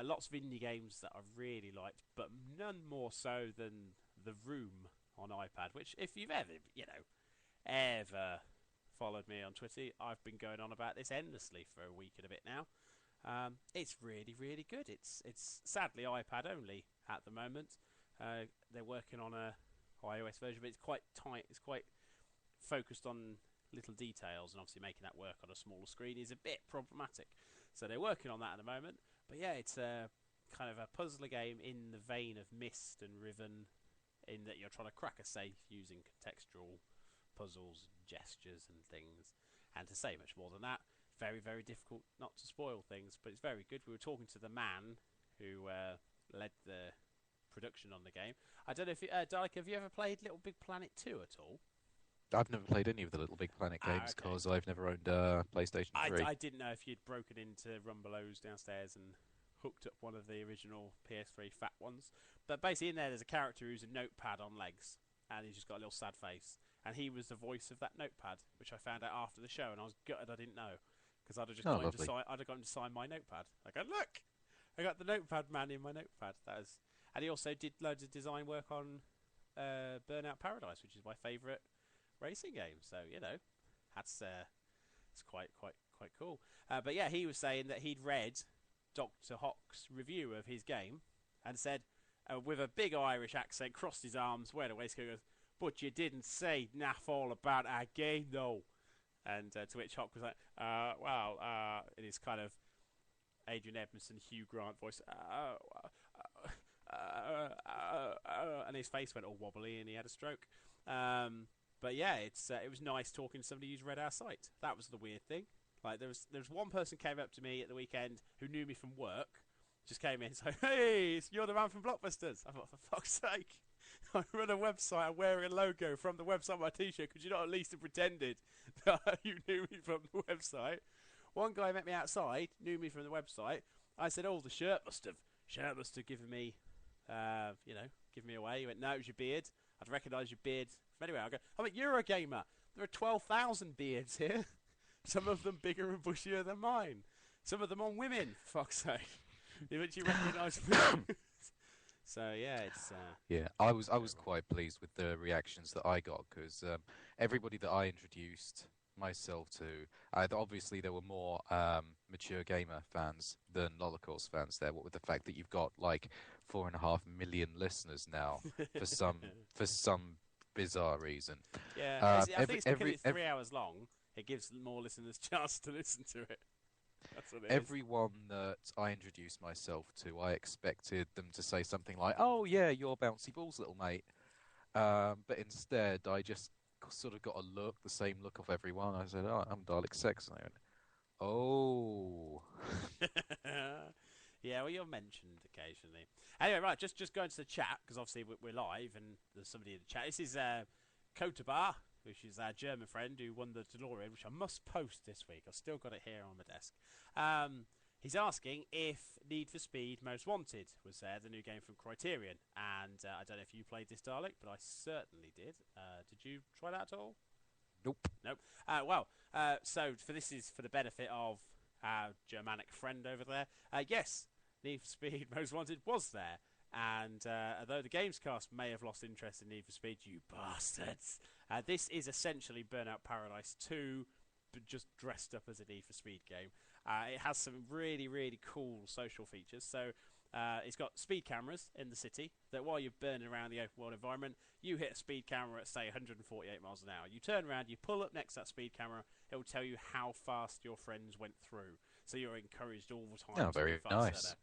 Lots of indie games that I really liked, but none more so than The Room on iPad, which if you've ever followed me on Twitter, I've been going on about this endlessly for a week and a bit now. It's really, really good. It's sadly iPad only at the moment. They're working on a iOS version, but it's quite tight. It's quite focused on little details, and obviously making that work on a smaller screen is a bit problematic. So they're working on that at the moment. But yeah, it's a kind of a puzzler game in the vein of Myst and Riven, in that you're trying to crack a safe using contextual puzzles, gestures and things. And to say much more than that, very, very difficult not to spoil things, but it's very good. We were talking to the man who led the production on the game. I don't know if Dalek, have you ever played Little Big Planet 2 at all? I've never played any of the Little Big Planet games because I've never owned a PlayStation 3. I didn't know if you'd broken into Rumbelows downstairs and hooked up one of the original PS3 fat ones. But basically in there, there's a character who's a notepad on legs, and he's just got a little sad face. And he was the voice of that notepad, which I found out after the show, and I was gutted I didn't know. Because I'd have just got him to sign my notepad. I go, look! I got the notepad man in my notepad. And he also did loads of design work on Burnout Paradise, which is my favourite racing game. So that's it's quite cool. But yeah, he was saying that he'd read Dr. Hock's review of his game and said, with a big Irish accent, crossed his arms, wearing a waistcoat, goes, "But you didn't say naff all about our game, though." And to which Hock was like, in his kind of Adrian Edmondson, Hugh Grant voice, and his face went all wobbly and he had a stroke. But yeah, it was nice talking to somebody who's read our site. That was the weird thing. Like there was one person came up to me at the weekend who knew me from work, just came in and said, "Hey, you're the man from Blockbusters." I thought, for fuck's sake, I run a website, I'm wearing a logo from the website on my t-shirt. Could you not at least have pretended that you knew me from the website? One guy met me outside, knew me from the website. I said, "Oh, the shirt must have given me, given me away." He went, "No, it was your beard. I'd recognise your beard from anywhere." I go, "I'm at Eurogamer. There are 12,000 beards here. Some of them bigger and bushier than mine. Some of them on women, for fuck's sake. But you recognise me." So yeah, it's yeah. I was quite pleased with the reactions that I got because everybody that I introduced myself to, obviously there were more mature gamer fans than Holocaust fans there. What with the fact that you've got like 4.5 million listeners now for some bizarre reason. Yeah, I think it's because it's 3 hours long. It gives more listeners a chance to listen to it. That's what it is. Everyone that I introduced myself to, I expected them to say something like, "Oh yeah, you're Bouncy Ball's little mate," but instead I just sort of got a look, the same look of everyone. I said, "Oh, I'm Dalek Sex," and they went, "Oh." Yeah, well, you're mentioned occasionally. Anyway, right, just going to the chat, because obviously we're live and there's somebody in the chat. This is Kotabar, which is our German friend who won the DeLorean, which I must post this week. I've still got it here on my desk. He's asking if Need for Speed Most Wanted was there, the new game from Criterion. And I don't know if you played this, Dalek, but I certainly did. Did you try that at all? Nope. Nope. So this is for the benefit of our Germanic friend over there. Yes, Need for Speed Most Wanted was there. And although the Gamescast may have lost interest in Need for Speed, you bastards, this is essentially Burnout Paradise 2, but just dressed up as a Need for Speed game. It has some really, really cool social features. So it's got speed cameras in the city that while you're burning around the open world environment, you hit a speed camera at, say, 148 miles an hour. You turn around, you pull up next to that speed camera, it will tell you how fast your friends went through. So you're encouraged all the time. Oh, very nice.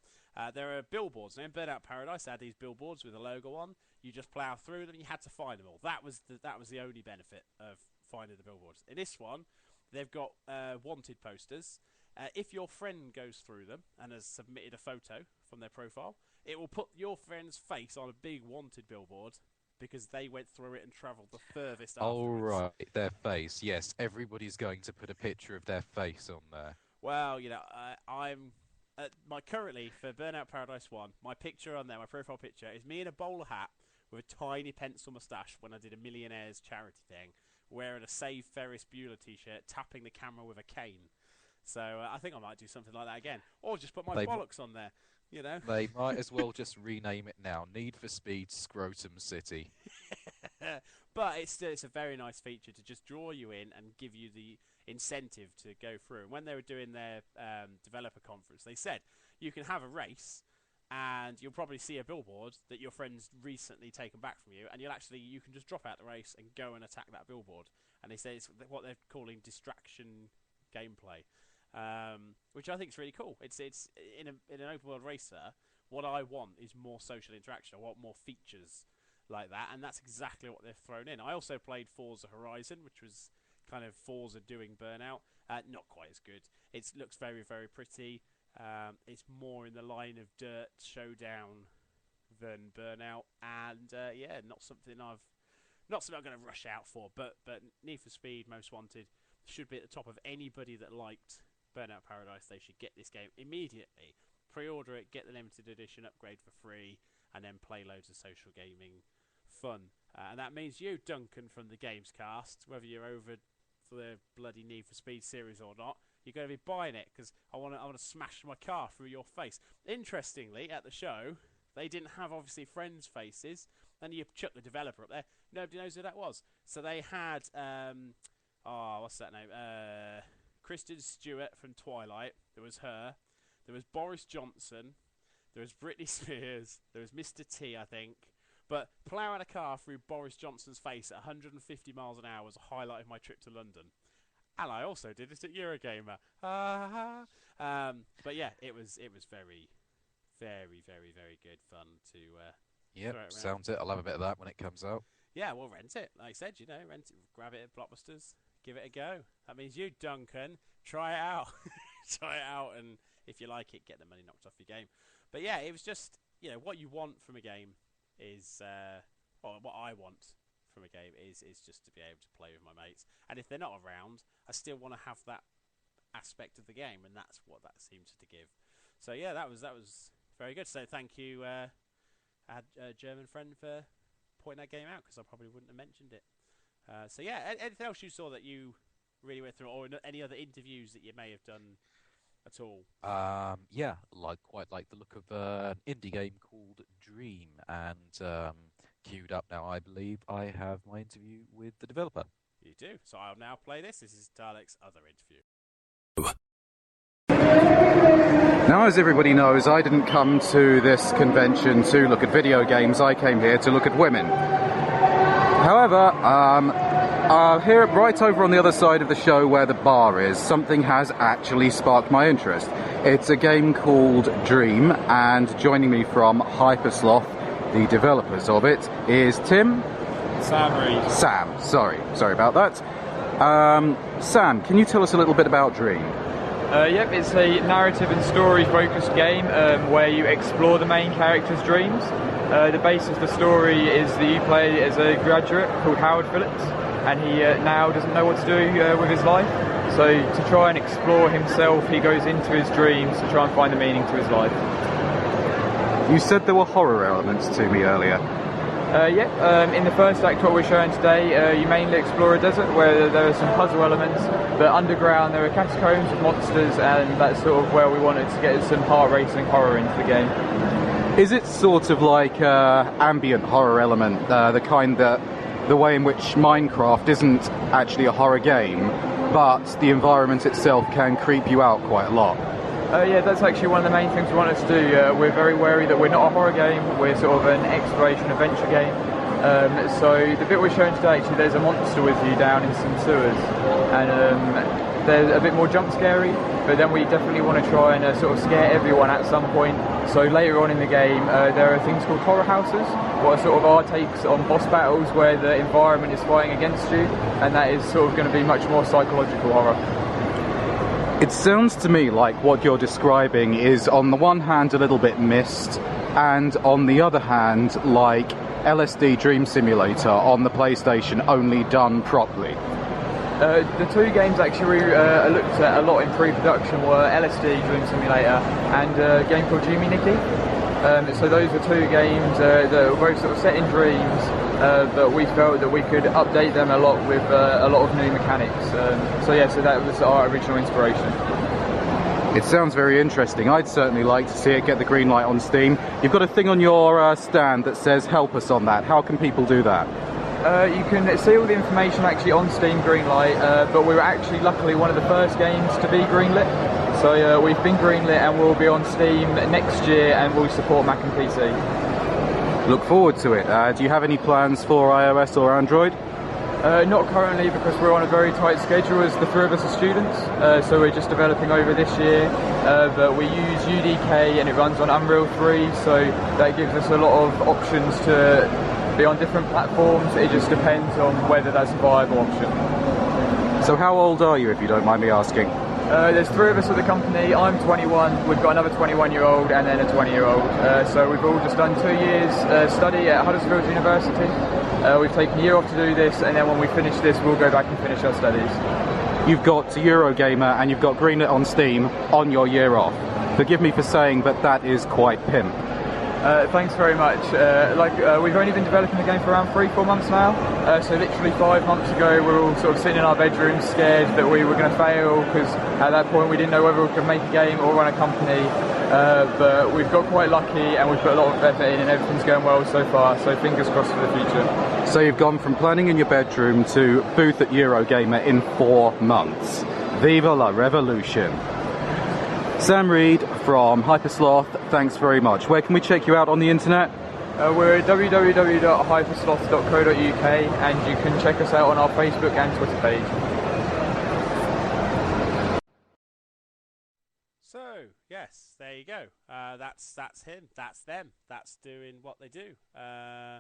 There are billboards. Now, in Burnout Paradise, they had these billboards with a logo on. You just plough through them. You had to find them all. That was the only benefit of finding the billboards. In this one, they've got wanted posters. If your friend goes through them and has submitted a photo from their profile, it will put your friend's face on a big wanted billboard because they went through it and travelled the furthest afterwards. Oh, right. Their face. Yes, everybody's going to put a picture of their face on there. Well, you know, I'm... currently, for Burnout Paradise 1, my picture on there, my profile picture, is me in a bowler hat with a tiny pencil moustache when I did a Millionaires charity thing, wearing a Save Ferris Bueller t-shirt, tapping the camera with a cane. So I think I might do something like that again. Or just put my bollocks on there, you know. They might as well just rename it now. Need for Speed Scrotum City. But it's a very nice feature to just draw you in and give you the incentive to go through. And when they were doing their developer conference, they said you can have a race and you'll probably see a billboard that your friend's recently taken back from you, and you can just drop out the race and go and attack that billboard. And they say it's what they're calling distraction gameplay, which I think is really cool. It's in an open world racer. What I want is more social interaction. I want more features like that, and that's exactly what they've thrown in. I also played Forza Horizon, which was kind of Forza doing Burnout. Not quite as good. It looks very, very pretty. It's more in the line of Dirt Showdown than Burnout, and not something I'm going to rush out for. But Need for Speed Most Wanted should be at the top of anybody that liked Burnout Paradise. They should get this game immediately. Pre-order it, get the limited edition, upgrade for free, and then play loads of social gaming fun. And that means you, Duncan, from the Gamescast, whether you're over for the bloody Need for Speed series or not, you're going to be buying it because I want to smash my car through your face. Interestingly, at the show, they didn't have obviously friends' faces, and you chuck the developer up there. Nobody knows who that was. So they had what's that name? Kristen Stewart from Twilight. There was her. There was Boris Johnson. There was Britney Spears. There was Mr. T, I think. But ploughing a car through Boris Johnson's face at 150 miles an hour was a highlight of my trip to London. And I also did it at Eurogamer. But yeah, it was very, very, very, very good fun to Yep, sounds it. I'll have a bit of that when it comes out. Yeah, we'll rent it. Like I said, rent it, grab it at Blockbusters, give it a go. That means you, Duncan, try it out. Try it out, and if you like it, get the money knocked off your game. But yeah, it was just, what you want from a game is, what I want from a game is just to be able to play with my mates. And if they're not around, I still want to have that aspect of the game, and that's what that seems to give. So yeah, that was very good. So thank you, our German friend, for pointing that game out, because I probably wouldn't have mentioned it. So yeah, anything else you saw that you really went through, or any other interviews that you may have done at all? Yeah, quite like the look of an indie game called Dream, and queued up now, I believe I have my interview with the developer. You do. So I'll now play this. This is Dalek's other interview. Now, as everybody knows, I didn't come to this convention to look at video games. I came here to look at women. However, Here, right over on the other side of the show where the bar is, something has actually sparked my interest. It's a game called Dream, and joining me from Hypersloth, the developers of it, is Tim? Sam Reed. Sam, sorry about that. Sam, can you tell us a little bit about Dream? Yep, it's a narrative and story focused game where you explore the main character's dreams. The base of the story is that you play as a graduate called Howard Phillips, and he now doesn't know what to do with his life. So to try and explore himself, he goes into his dreams to try and find the meaning to his life. You said there were horror elements to me earlier. In the first act, what we're showing today, you mainly explore a desert where there are some puzzle elements, but underground there are catacombs with monsters, and that's sort of where we wanted to get some heart-racing horror into the game. Is it sort of like ambient horror element, the kind that the way in which Minecraft isn't actually a horror game, but the environment itself can creep you out quite a lot? Yeah, that's actually one of the main things we wanted to do. We're very wary that we're not a horror game, we're sort of an exploration adventure game. So the bit we're showing today, actually, there's a monster with you down in some sewers, and they're a bit more jump scary, but then we definitely want to try and sort of scare everyone at some point. So later on in the game, there are things called horror houses, what are sort of our takes on boss battles where the environment is fighting against you, and that is sort of going to be much more psychological horror. It sounds to me like what you're describing is on the one hand a little bit Myst, and on the other hand like LSD Dream Simulator on the PlayStation, only done properly. The two games actually we looked at a lot in pre-production were LSD Dream Simulator and a game called Jimmy Nicky. So those were two games that were both sort of set in dreams, but we felt that we could update them a lot with a lot of new mechanics. So that was our original inspiration. It sounds very interesting. I'd certainly like to see it get the green light on Steam. You've got a thing on your stand that says help us on that. How can people do that? You can see all the information actually on Steam Greenlight, but we were actually luckily one of the first games to be greenlit. So we've been greenlit and we'll be on Steam next year, and we'll support Mac and PC. Look forward to it. Do you have any plans for iOS or Android? Not currently, because we're on a very tight schedule as the three of us are students, so we're just developing over this year, but we use UDK and it runs on Unreal 3, so that gives us a lot of options to be on different platforms. It just depends on whether that's a viable option. So how old are you, if you don't mind me asking? There's three of us at the company. I'm 21, we've got another 21-year-old and then a 20-year-old. So we've all just done 2 years study at Huddersfield University. We've taken a year off to do this, and then when we finish this we'll go back and finish our studies. You've got Eurogamer and you've got greenlit on Steam on your year off. Forgive me for saying, but that is quite pimp. Thanks very much. We've only been developing the game for around 3-4 months now, so literally 5 months ago we were all sort of sitting in our bedrooms scared that we were going to fail, because at that point we didn't know whether we could make a game or run a company, but we've got quite lucky and we've put a lot of effort in and everything's going well so far, so fingers crossed for the future. So you've gone from planning in your bedroom to booth at Eurogamer in 4 months. Viva la revolution! Sam Reed from Hypersloth, thanks very much. Where can we check you out on the internet? We're at www.hypersloth.co.uk, and you can check us out on our Facebook and Twitter page. So, yes, there you go. That's him, that's them, that's doing what they do. Yeah,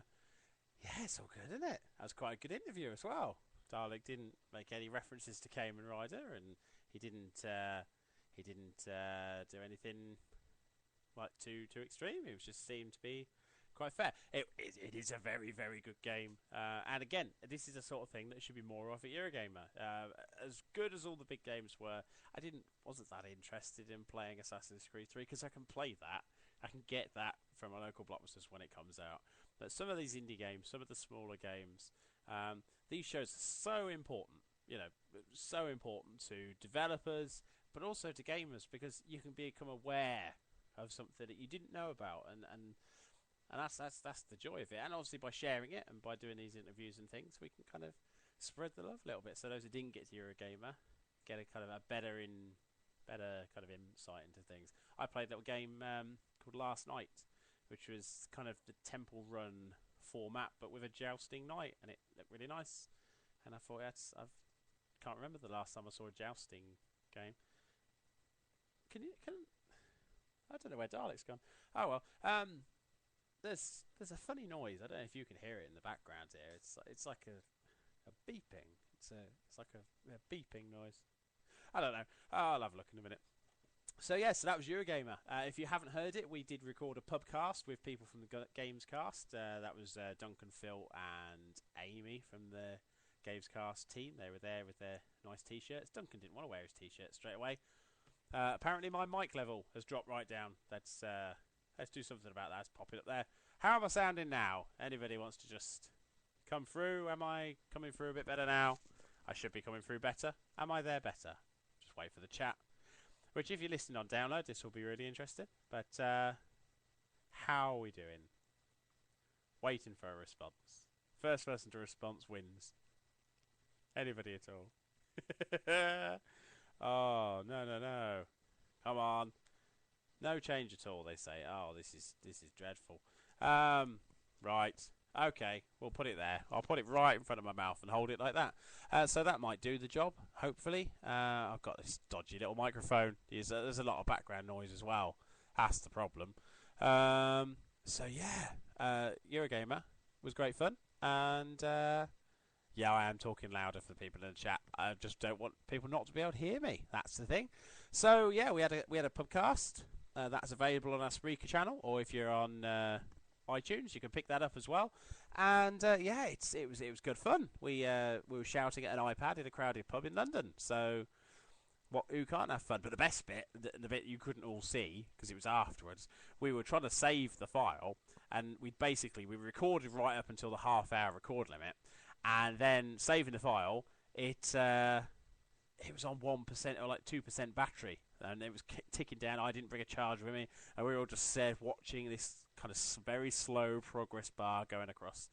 it's all good, isn't it? That was quite a good interview as well. Dalek didn't make any references to Kamen Rider, and he didn't do anything like too extreme. It just seemed to be quite fair. It is a very, very good game, and again, this is the sort of thing that should be more of at Eurogamer. As good as all the big games were, I wasn't that interested in playing Assassin's Creed 3, because I can play that, I can get that from my local blockbusters when it comes out. But some of these indie games, some of the smaller games, these shows are so important. So important to developers, but also to gamers, because you can become aware of something that you didn't know about, and that's the joy of it. And obviously by sharing it and by doing these interviews and things, we can kind of spread the love a little bit, so those who didn't get to Eurogamer get a kind of a better kind of insight into things. I played a little game called Last Night, which was kind of the Temple Run format but with a jousting knight, and it looked really nice. and I thought I can't remember the last time I saw a jousting game. Can I don't know where Dalek's gone. Oh well. There's a funny noise. I don't know if you can hear it in the background here. It's like a beeping. It's like a beeping noise. I don't know. I'll have a look in a minute. So that was Eurogamer. If you haven't heard it, we did record a pubcast with people from the Gamescast. That was Duncan, Phil, and Amy from the Gamescast team. They were there with their nice t-shirts. Duncan didn't want to wear his t-shirt straight away. Apparently my mic level has dropped right down. Let's do something about that. Let's pop it up there. How am I sounding now? Anybody wants to just come through? Am I coming through a bit better now? I should be coming through better. Am I there better? Just wait for the chat. Which, if you're listening on download, this will be really interesting. But how are we doing? Waiting for a response. First person to response wins. Anybody at all? Oh, no. Come on. No change at all, they say. Oh, this is dreadful. Right. Okay, we'll put it there. I'll put it right in front of my mouth and hold it like that. So that might do the job, hopefully. I've got this dodgy little microphone. There's a lot of background noise as well. That's the problem. Eurogamer was great fun. And, I am talking louder for the people in the chat. I just don't want people not to be able to hear me. That's the thing. So, we had a podcast. That's available on our Spreaker channel. Or if you're on iTunes, you can pick that up as well. And it was good fun. We were shouting at an iPad in a crowded pub in London. So who can't have fun? But the best bit, the bit you couldn't all see because it was afterwards, we were trying to save the file, and we recorded right up until the half-hour record limit, and then saving the file, it was on 1% or like 2% battery, and it was ticking down. I didn't bring a charger with me, and we were all just watching this kind of very slow progress bar going across.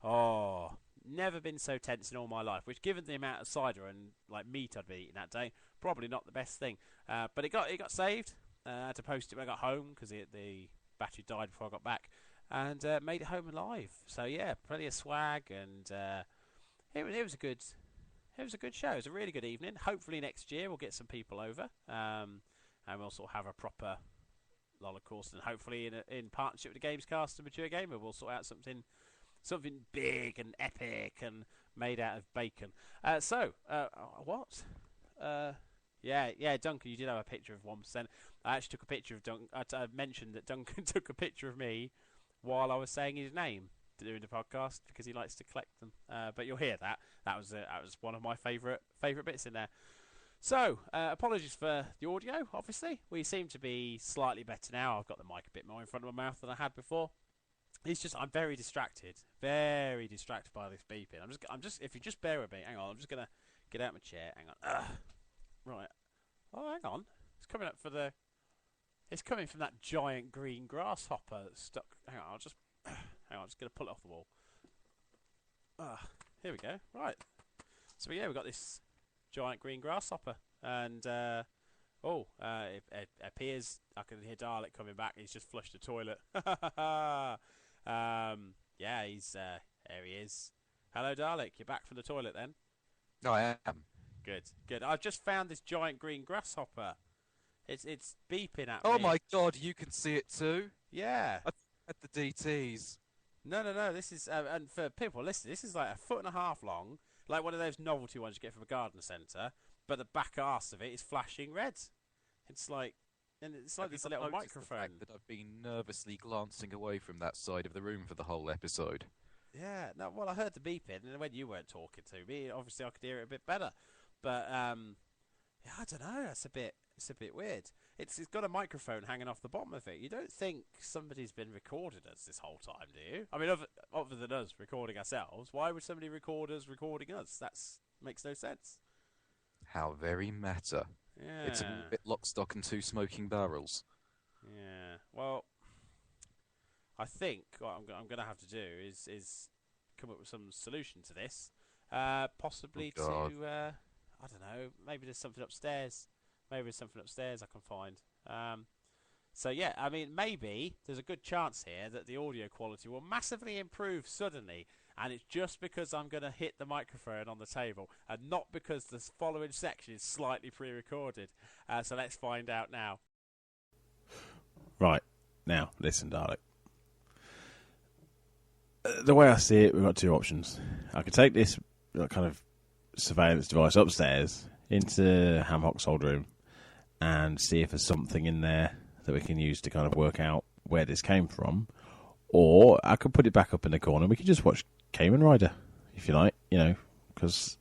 Oh, never been so tense in all my life. Which, given the amount of cider and like meat I'd been eating that day, probably not the best thing. But it got saved. I had to post it when I got home because the battery died before I got back, and made it home alive. So plenty of swag, and it was a good. It was a good show. It was a really good evening. Hopefully next year we'll get some people over, and we'll sort of have a proper Lolla course, and hopefully in partnership with the Gamescast and Mature Gamer, we'll sort out something big and epic and made out of bacon. What? Duncan, you did have a picture of 1%. I actually took a picture of Duncan. I mentioned that Duncan took a picture of me while I was saying his name doing the podcast because he likes to collect them. But you'll hear that. That was one of my favourite bits in there. So, apologies for the audio, obviously. We seem to be slightly better now. I've got the mic a bit more in front of my mouth than I had before. It's just I'm very distracted by this beeping. I'm just if you just bear with me, hang on. I'm just gonna get out of my chair. Hang on. Right. Oh, hang on. It's coming up for the. It's coming from that giant green grasshopper that's stuck. Hang on. I'm just gonna pull it off the wall. Here we go. Right. So we've got this giant green grasshopper, and it appears I can hear Dalek coming back. He's just flushed the toilet. He's there. He is. Hello, Dalek. You're back from the toilet then? No, I am. Good. I've just found this giant green grasshopper. It's beeping at me. Oh my god, you can see it too? Yeah. At the DTs. No. This is and for people listening, this is like 1.5 foot long, like one of those novelty ones you get from a garden centre. But the back arse of it is flashing red. It's like this little microphone. That I've been nervously glancing away from that side of the room for the whole episode. Yeah. No. Well, I heard the beeping, and when you weren't talking to me, obviously I could hear it a bit better. But I don't know. It's a bit weird. It's got a microphone hanging off the bottom of it. You don't think somebody's been recording us this whole time, do you? I mean, other than us recording ourselves, why would somebody record us recording us? That makes no sense. How very meta. Yeah. It's a bit lock, stock, and two smoking barrels. Yeah. Well, I think what I'm going to have to do is come up with some solution to this. Possibly to I don't know. Maybe there's something upstairs. I can find. Maybe there's a good chance here that the audio quality will massively improve suddenly, and it's just because I'm going to hit the microphone on the table, and not because the following section is slightly pre-recorded. So let's find out now. Right, now, listen, Dalek. The way I see it, we've got two options. I could take this kind of surveillance device upstairs into Hamhock's old room and see if there's something in there that we can use to kind of work out where this came from. Or I could put it back up in the corner and we could just watch Kamen Rider, if you like, because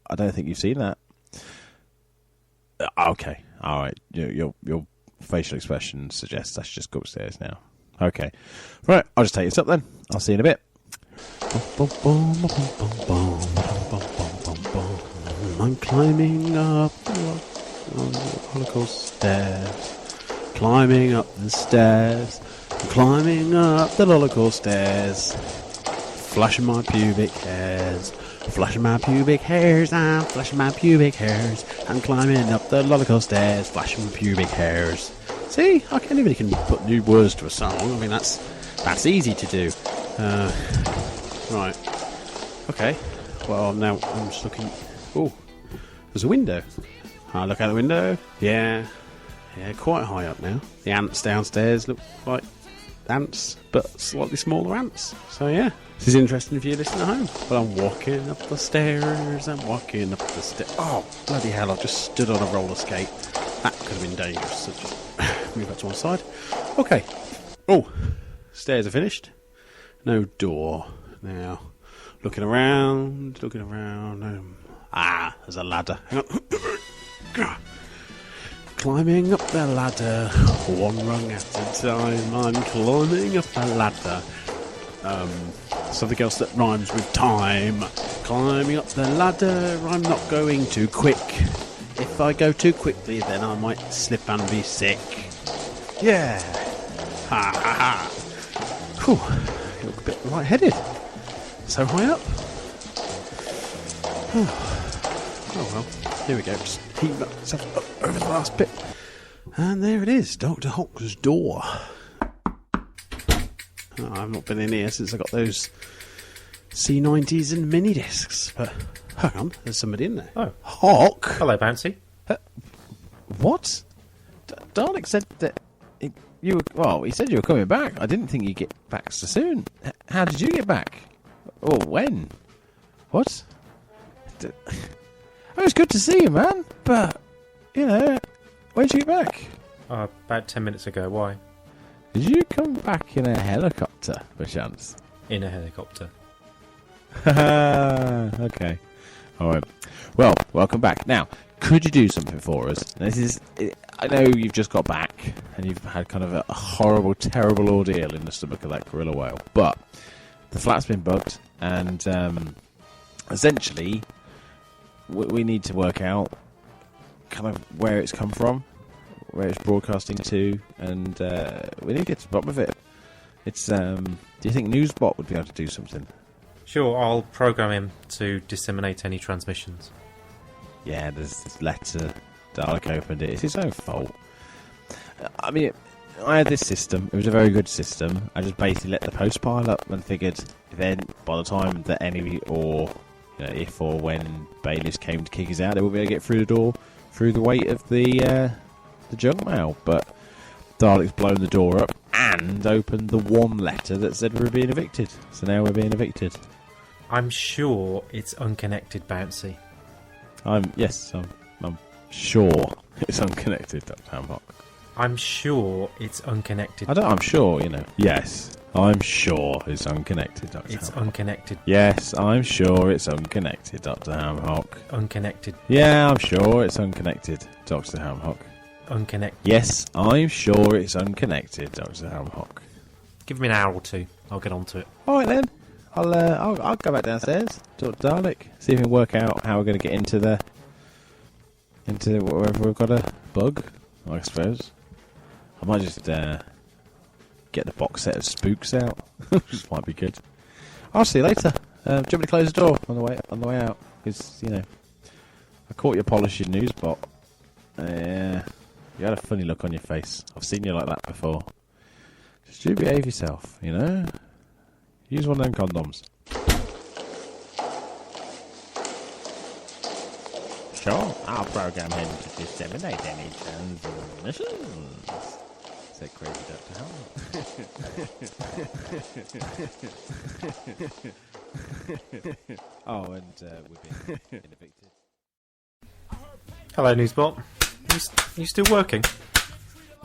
I don't think you've seen that. Okay, all right. Your facial expression suggests I should just go upstairs now. Okay. Right, I'll just take this up then. I'll see you in a bit. I'm climbing up the Holocaust stairs. Climbing up the stairs. Climbing up the Holocaust stairs. Flashing my pubic hairs. Flashing my pubic hairs. I'm flashing my pubic hairs. I'm climbing up the Holocaust stairs. Flashing my pubic hairs. See, anybody can put new words to a song. I mean, that's easy to do. Right. Okay. Well, now I'm just looking. Oh, there's a window. I look out the window. Yeah, quite high up now. The ants downstairs look like ants, but slightly smaller ants. So yeah, this is interesting if you're listening at home. But I'm walking up the stairs. I'm walking up the stairs. Oh, bloody hell! I've just stood on a roller skate. That could have been dangerous. So just move that to one side. Okay. Oh, stairs are finished. No door. Now, looking around. There's a ladder. Hang on. Climbing up the ladder, one rung at a time. I'm climbing up the ladder. Something else that rhymes with time. Climbing up the ladder, I'm not going too quick. If I go too quickly, then I might slip and be sick. Yeah. Ha ha ha. Whew. You look a bit lightheaded. So high up. Oh well. Here we go. Just heave myself up over the last bit. And there it is. Dr. Hock's door. Oh, I've not been in here since I got those C90s and mini discs. But hang on, there's somebody in there. Oh. Hock? Hello, Bouncy. What? Dalek said that you were... Well, he said you were coming back. I didn't think you'd get back so soon. How did you get back? Or when? What? It was good to see you, man. But, when did you get back? About 10 minutes ago. Why? Did you come back in a helicopter, by chance? In a helicopter. Okay. All right. Well, welcome back. Now, could you do something for us? I know you've just got back, and you've had kind of a horrible, terrible ordeal in the stomach of that gorilla whale. But the flat's been bugged, and essentially, we need to work out kind of where it's come from, where it's broadcasting to, and we need to get to the bottom of it. It's. Do you think Newsbot would be able to do something? Sure, I'll program him to disseminate any transmissions. Yeah, there's this letter. Dalek opened it. It's his own fault. I mean, I had this system. It was a very good system. I just basically let the post pile up and figured then by the time that any or if or when bailiffs came to kick us out, they would be able to get through the door through the weight of the junk mail. But Dalek's blown the door up and opened the one letter that said we were being evicted. So now we're being evicted. I'm sure it's unconnected, Bouncy. I'm sure it's unconnected, Dr. Hamhock. I'm sure it's unconnected. I'm sure, Yes, I'm sure it's unconnected, Dr. It's Hamhock. unconnected. Yes, I'm sure it's unconnected, Dr. Hamhock. Unconnected. Yeah, I'm sure it's unconnected, Dr. Hamhock. Unconnected. Yes, I'm sure it's unconnected, Dr. Hamhock. Give me an hour or two. I'll get onto it. All right then. I'll go back downstairs, talk to Dalek, see if we can work out how we're going to get into wherever we've got a bug, I suppose. I might just get the box set of Spooks out. Which might be good. I'll see you later. Do you want me to close the door on the way out? Because I caught you polishing Newsbot. You had a funny look on your face. I've seen you like that before. Just do behave yourself, Use one of them condoms. Sure, I'll program him to disseminate any transmissions, said Crazy Dr. Helmet. Oh, and we've been evicted. Hello, Newsbot. You still working?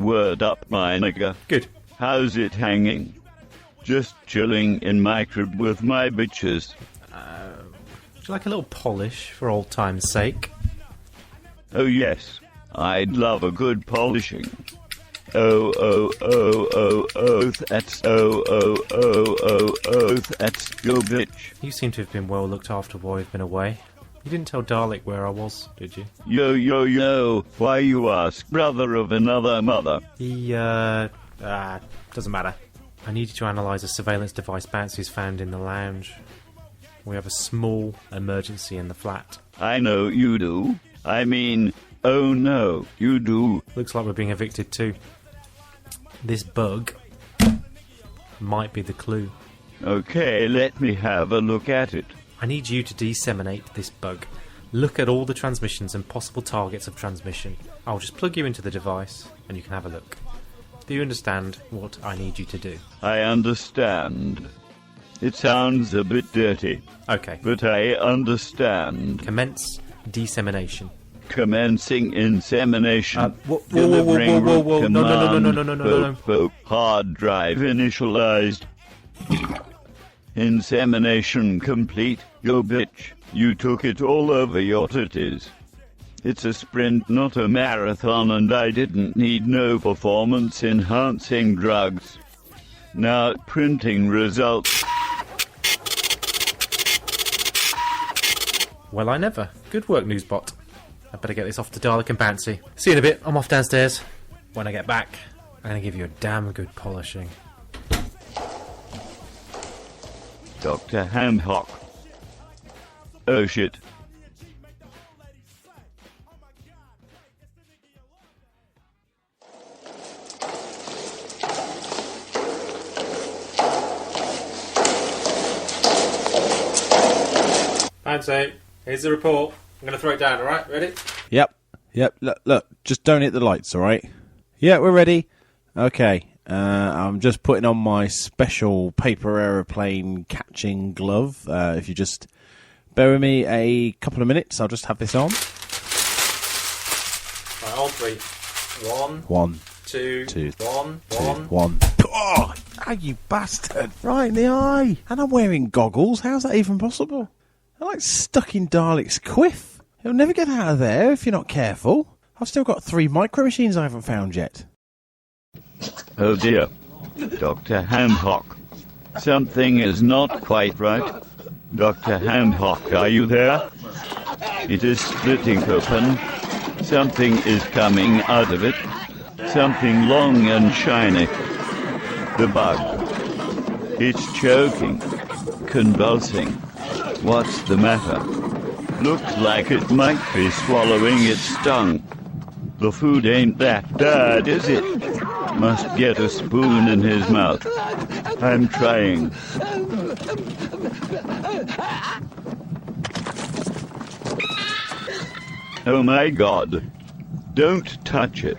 Word up, my nigger. Good. How's it hanging? Just chilling in my crib with my bitches. Would you like a little polish for old time's sake? Oh yes, I'd love a good polishing. Oh, that's that's your bitch. You seem to have been well looked after while you've been away. You didn't tell Dalek where I was, did you? Yo, why you ask, brother of another mother? He, doesn't matter. I need you to analyse a surveillance device Bouncy's found in the lounge. We have a small emergency in the flat. I know you do. I mean, oh no, you do. Looks like we're being evicted too. This bug might be the clue. Okay, let me have a look at it. I need you to disseminate this bug. Look at all the transmissions and possible targets of transmission. I'll just plug you into the device and you can have a look. Do you understand what I need you to do? I understand. It sounds a bit dirty. Okay. But I understand. Commence dissemination. Commencing insemination. Whoa. No. Hard drive initialized. Insemination complete. Yo bitch, you took it all over your titties. It's a sprint, not a marathon, and I didn't need no performance-enhancing drugs. Now, printing results. Well, I never. Good work, Newsbot. I better get this off to Dalek and Bouncy. See you in a bit. I'm off downstairs. When I get back, I'm going to give you a damn good polishing. Dr. Hamhock. Oh shit. Bouncy, here's the report. I'm going to throw it down, alright? Ready? Yep. Look, just don't hit the lights, alright? Yeah, we're ready. Okay. I'm just putting on my special paper aeroplane catching glove. If you just bear with me a couple of minutes, I'll just have this on. Right, on three. One, two, one. Oh, you bastard! Right in the eye! And I'm wearing goggles. How's that even possible? I'm like stuck in Dalek's quiff. You'll never get out of there if you're not careful. I've still got 3 micro machines I haven't found yet. Oh dear. Dr. Hamhock. Something is not quite right. Dr. Hamhock, are you there? It is splitting open. Something is coming out of it. Something long and shiny. The bug. It's choking. Convulsing. What's the matter? Looks like it might be swallowing its tongue. The food ain't that bad, is it? Must get a spoon in his mouth. I'm trying. Oh my God. Don't touch it.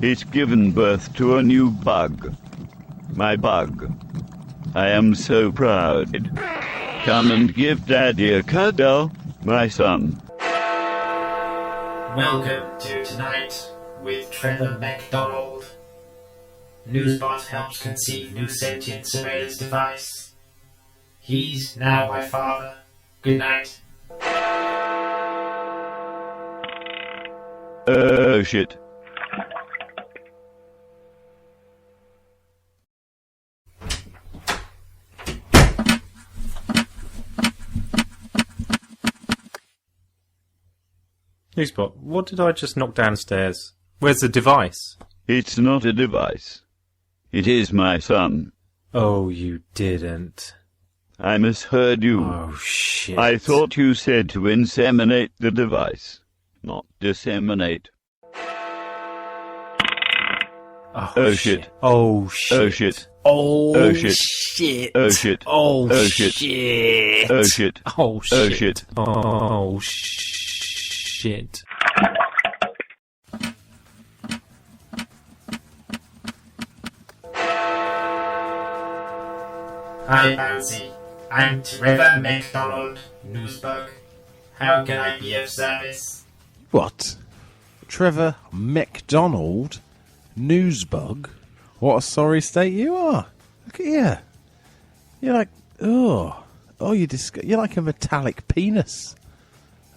It's given birth to a new bug. My bug. I am so proud. Come and give Daddy a cuddle, my son. Welcome to Tonight with Trevor MacDonald. Newsbot helps conceive new sentient surveillance device. He's now my father. Good night. Oh shit. Newsbot, what did I just knock downstairs? Where's the device? It's not a device. It is my son. Oh, you didn't. I misheard you. Oh, shit. I thought you said to inseminate the device, not disseminate. Oh, shit. Oh, shit. Oh, shit. Oh, shit. shit. Oh, shit. Oh, Oh, shit. shit. Oh, shit. Oh, Oh, shit. shit. Oh, shit. shit. Hi, Bouncy. I'm Trevor McDonald, Newsbug. How can I be of service? What? Trevor McDonald? Newsbug? What a sorry state you are. Look at you. You're like, you're like a metallic penis.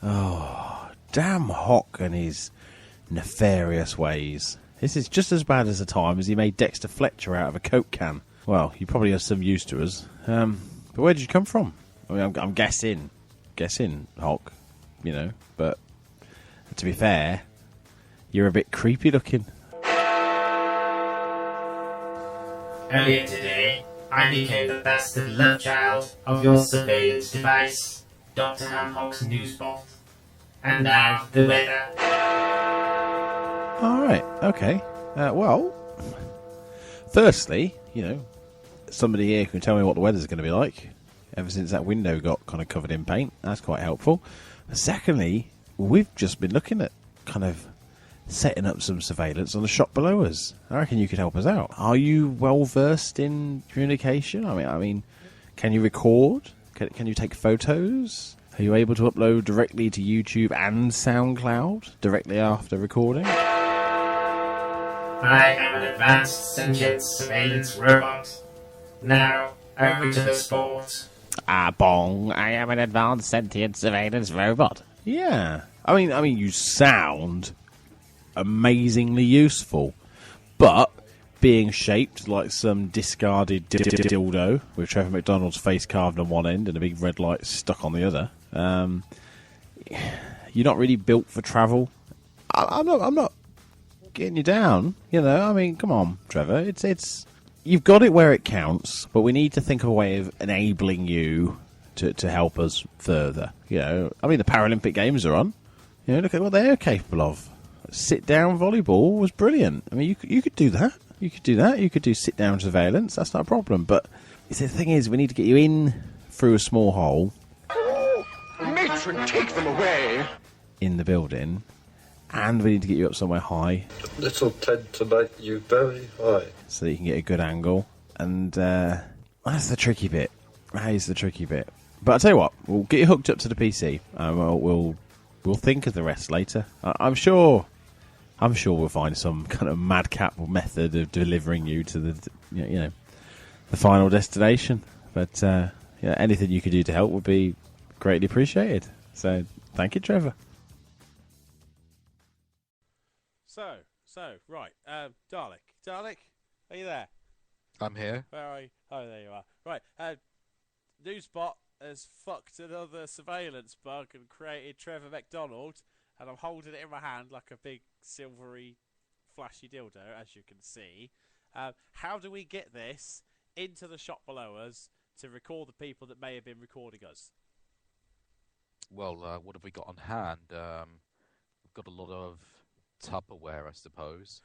Oh, damn Hock and his nefarious ways. This is just as bad as the time as he made Dexter Fletcher out of a Coke can. Well, he probably has some use to us. But where did you come from? I mean, I'm guessing, Hock, but to be fair, you're a bit creepy looking. Earlier today, I became the bastard love child of your surveillance device, Dr. Hamhock's Newsbot. And now, the weather. Alright, okay. Well, firstly, somebody here can tell me what the weather's going to be like. Ever since that window got kind of covered in paint, that's quite helpful. Secondly, we've just been looking at kind of setting up some surveillance on the shop below us. I reckon you could help us out. Are you well versed in communication? I mean, can you record? Can you take photos? Are you able to upload directly to YouTube and SoundCloud directly after recording? I am an advanced sentient surveillance robot. Now, over to the sport. Bong, I am an advanced sentient surveillance robot. Yeah. I mean, you sound amazingly useful, but being shaped like some discarded dildo with Trevor McDonald's face carved on one end and a big red light stuck on the other, you're not really built for travel. I'm not getting you down, I mean, come on, Trevor. It's you've got it where it counts, but we need to think of a way of enabling you to help us further. I mean, the Paralympic Games are on. Look at what they're capable of. Sit-down volleyball was brilliant. I mean, you could do that. You could do that. You could do sit-down surveillance. That's not a problem. But the thing is, we need to get you in through a small hole. Matron, take them away! In the building. And we need to get you up somewhere high. This'll tend to make you very high. So that you can get a good angle. And that's the tricky bit. That is the tricky bit. But I'll tell you what, we'll get you hooked up to the PC. And we'll think of the rest later. I'm sure we'll find some kind of madcap method of delivering you to the final destination. But anything you could do to help would be greatly appreciated. So thank you, Trevor. So right, Dalek, are you there? I'm here. Where are you? Oh, there you are. Right, Newsbot has fucked another surveillance bug and created Trevor McDonald, and I'm holding it in my hand like a big silvery flashy dildo, as you can see. How do we get this into the shop below us to record the people that may have been recording us? Well, what have we got on hand? We've got a lot of Tupperware, I suppose.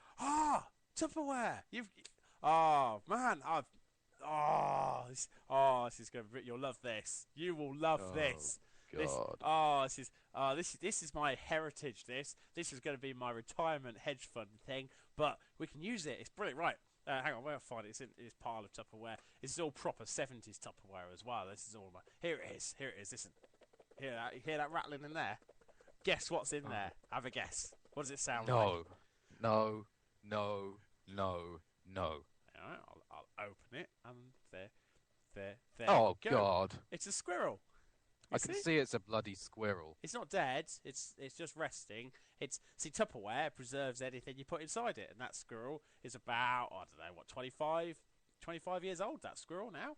Tupperware! Oh, man, this is going to... You'll love this. You will love this. God. This is my heritage, this is going to be my retirement hedge fund thing, but we can use it. It's brilliant. Right, hang on, where I'll find it. It's in this pile of Tupperware. This is all proper 70s Tupperware as well. This is all my... Here it is. Listen. Hear that rattling in there? Guess what's in there? Have a guess. What does it sound like? No. Alright, I'll open it, and there Oh, we go. God. It's a squirrel. I can see it's a bloody squirrel. It's not dead. It's just resting. Tupperware preserves anything you put inside it, and that squirrel is about, 25 years old, that squirrel now.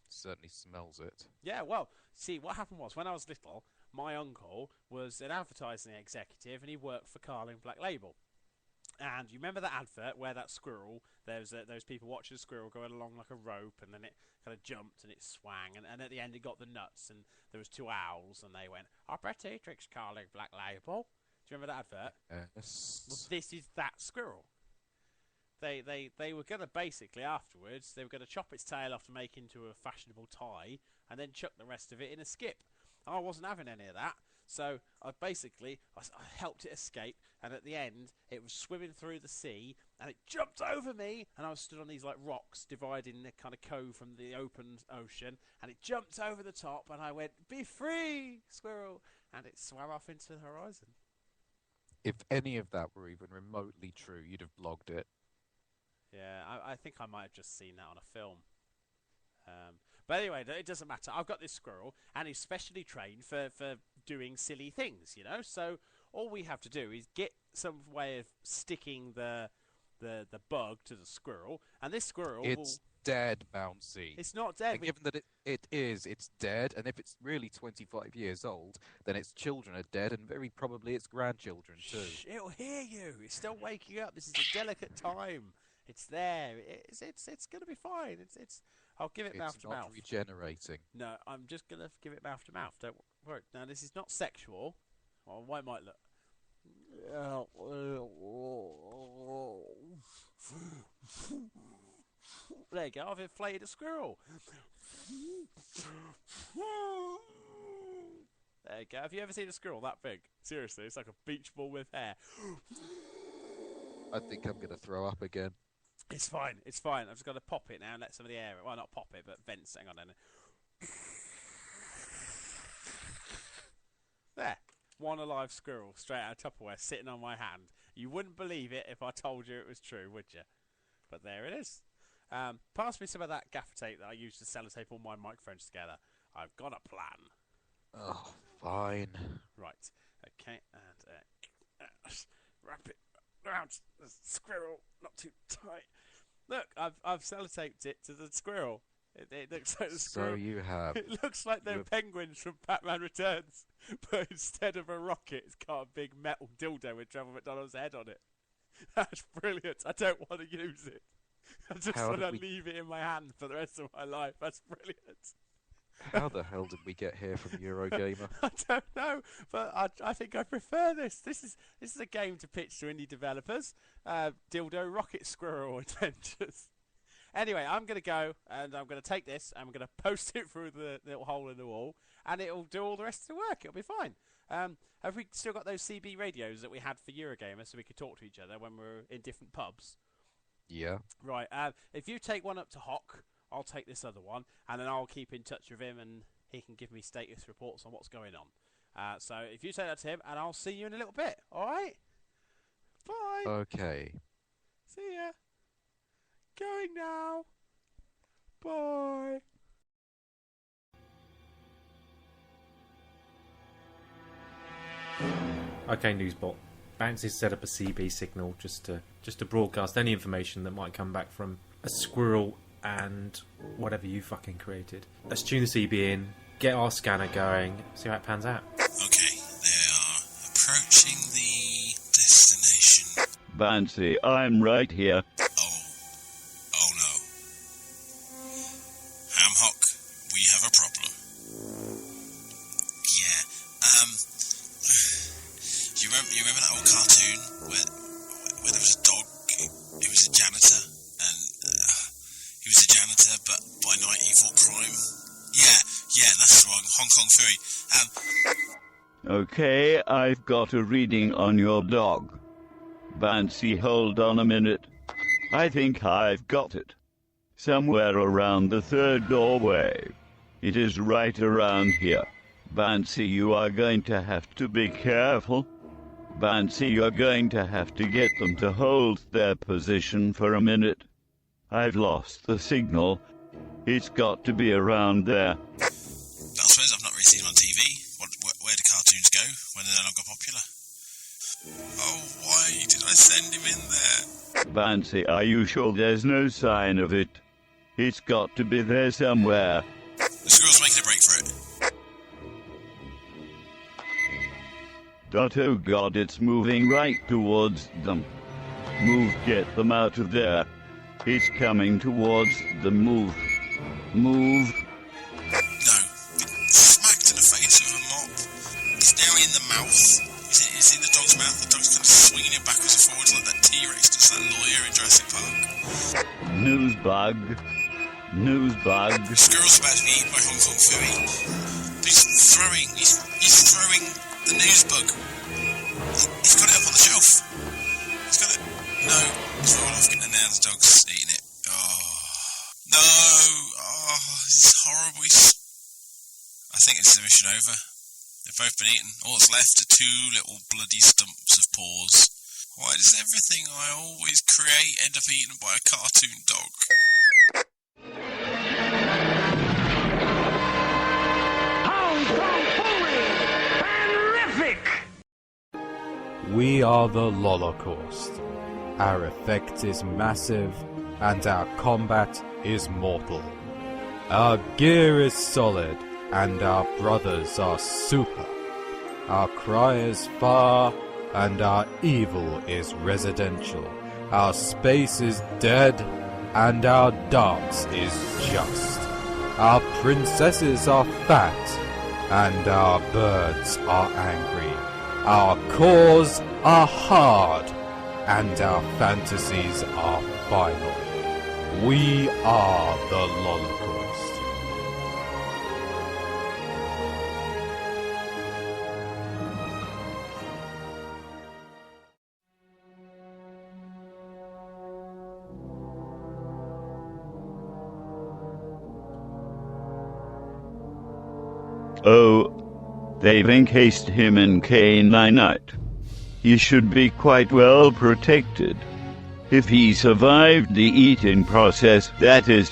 Certainly smells it. Yeah, well, see, what happened was, when I was little, my uncle was an advertising executive, and he worked for Carling Black Label. And you remember that advert where that squirrel, those people watching a squirrel going along like a rope, and then it kind of jumped and it swang, and at the end it got the nuts, and there was two owls, and they went, "I bet he drinks Carling Black Label." Do you remember that advert? Yes. Well, this is that squirrel. They were going to basically, afterwards, they were going to chop its tail off to make into a fashionable tie, and then chuck the rest of it in a skip. I wasn't having any of that, So I helped it escape, and at the end it was swimming through the sea, and it jumped over me, and I was stood on these like rocks dividing the kind of cove from the open ocean, and it jumped over the top, and I went, "Be free, squirrel!" and it swam off into the horizon. If any of that were even remotely true, you'd have blogged it. Yeah, I think I might have just seen that on a film. But anyway, it doesn't matter. I've got this squirrel, and he's specially trained for doing silly things, you know? So all we have to do is get some way of sticking the bug to the squirrel, and this squirrel It's dead, Bouncy. It's not dead. And given that it's dead, and if it's really 25 years old, then its children are dead, and very probably its grandchildren too. Shh, it'll hear you. It's still waking up. This is a delicate time. It's there. It's going to be fine. I'll give it mouth to mouth. It's not regenerating. No, I'm just going to give it mouth to mouth. Don't worry. Now, this is not sexual. Well, why might look. There you go. I've inflated a squirrel. There you go. Have you ever seen a squirrel that big? Seriously, it's like a beach ball with hair. I think I'm going to throw up again. It's fine. It's fine. I've just got to pop it now and let some of the air. Well, not pop it, but vents. Hang on. There. One alive squirrel straight out of Tupperware sitting on my hand. You wouldn't believe it if I told you it was true, would you? But there it is. Pass me some of that gaffer tape that I used to sellotape all my microphones together. I've got a plan. Oh, fine. Right. Okay. And wrap it around the squirrel. Not too tight. Look, I've sellotaped it to the squirrel. It looks like the squirrel. So you have. It looks like they're penguins from Batman Returns, but instead of a rocket, it's got a big metal dildo with Trevor McDonald's head on it. That's brilliant. I don't want to use it. I just want to leave it in my hand for the rest of my life. That's brilliant. How the hell did we get here from Eurogamer? I don't know, but I think I prefer this. This is a game to pitch to indie developers. Dildo rocket squirrel adventures. Anyway, I'm going to go and I'm going to take this and I'm going to post it through the little hole in the wall, and it'll do all the rest of the work. It'll be fine. Have we still got those CB radios that we had for Eurogamer so we could talk to each other when we're in different pubs? Yeah. Right. If you take one up to Hock, I'll take this other one, and then I'll keep in touch with him, and he can give me status reports on what's going on. So if you take that to him, and I'll see you in a little bit. All right? Bye. Okay. See ya. Going now. Bye. Okay, Newsbot. Bouncy's set up a CB signal just to broadcast any information that might come back from a squirrel and whatever you fucking created. Let's tune the CB in, get our scanner going, see how it pans out. Okay, they are approaching the destination. Bouncy, I'm right here. Oh no. Hamhock, we have a problem. Yeah, you remember that old cartoon where there was a dog, it was a janitor, and he was a janitor, but by night he fought crime? Yeah, that's the one, Hong Kong Fury. Okay, I've got a reading on your dog. Bouncy, hold on a minute. I think I've got it. Somewhere around the third doorway. It is right around here. Bouncy, you are going to have to be careful. Bouncy, you're going to have to get them to hold their position for a minute. I've lost the signal. It's got to be around there. I suppose I've not really seen them on TV. Where do cartoons go when they're no longer popular? Oh, why did I send him in there? Bouncy, are you sure there's no sign of it? It's got to be there somewhere. The squirrel's making a break for it. Oh God, it's moving right towards them. Move, get them out of there. It's coming towards them. Move. No. Smacked in the face with a mop. It's now in the mouth. It's in the dog's mouth. The dog's kind of swinging it backwards and forwards like that T-Rex does that lawyer in Jurassic Park. News bug. The squirrel's about to be eaten by Hong Kong Fury. He's throwing The news bug. He's got it up on the shelf. He's got it. No, it's rolled off, and now the dog's eating it. Oh. No! Oh, this is horrible. I think it's the mission over. They've both been eaten. All that's left are two little bloody stumps of paws. Why does everything I always create end up eaten by a cartoon dog? We are the Holocaust. Our effect is massive, and our combat is mortal. Our gear is solid, and our brothers are super. Our cry is far, and our evil is residential. Our space is dead, and our dance is just. Our princesses are fat, and our birds are angry. Our cores are hard, and our fantasies are final. We are the Holocaust. Oh, they've encased him in K-9ite. He should be quite well protected. If he survived the eating process, that is.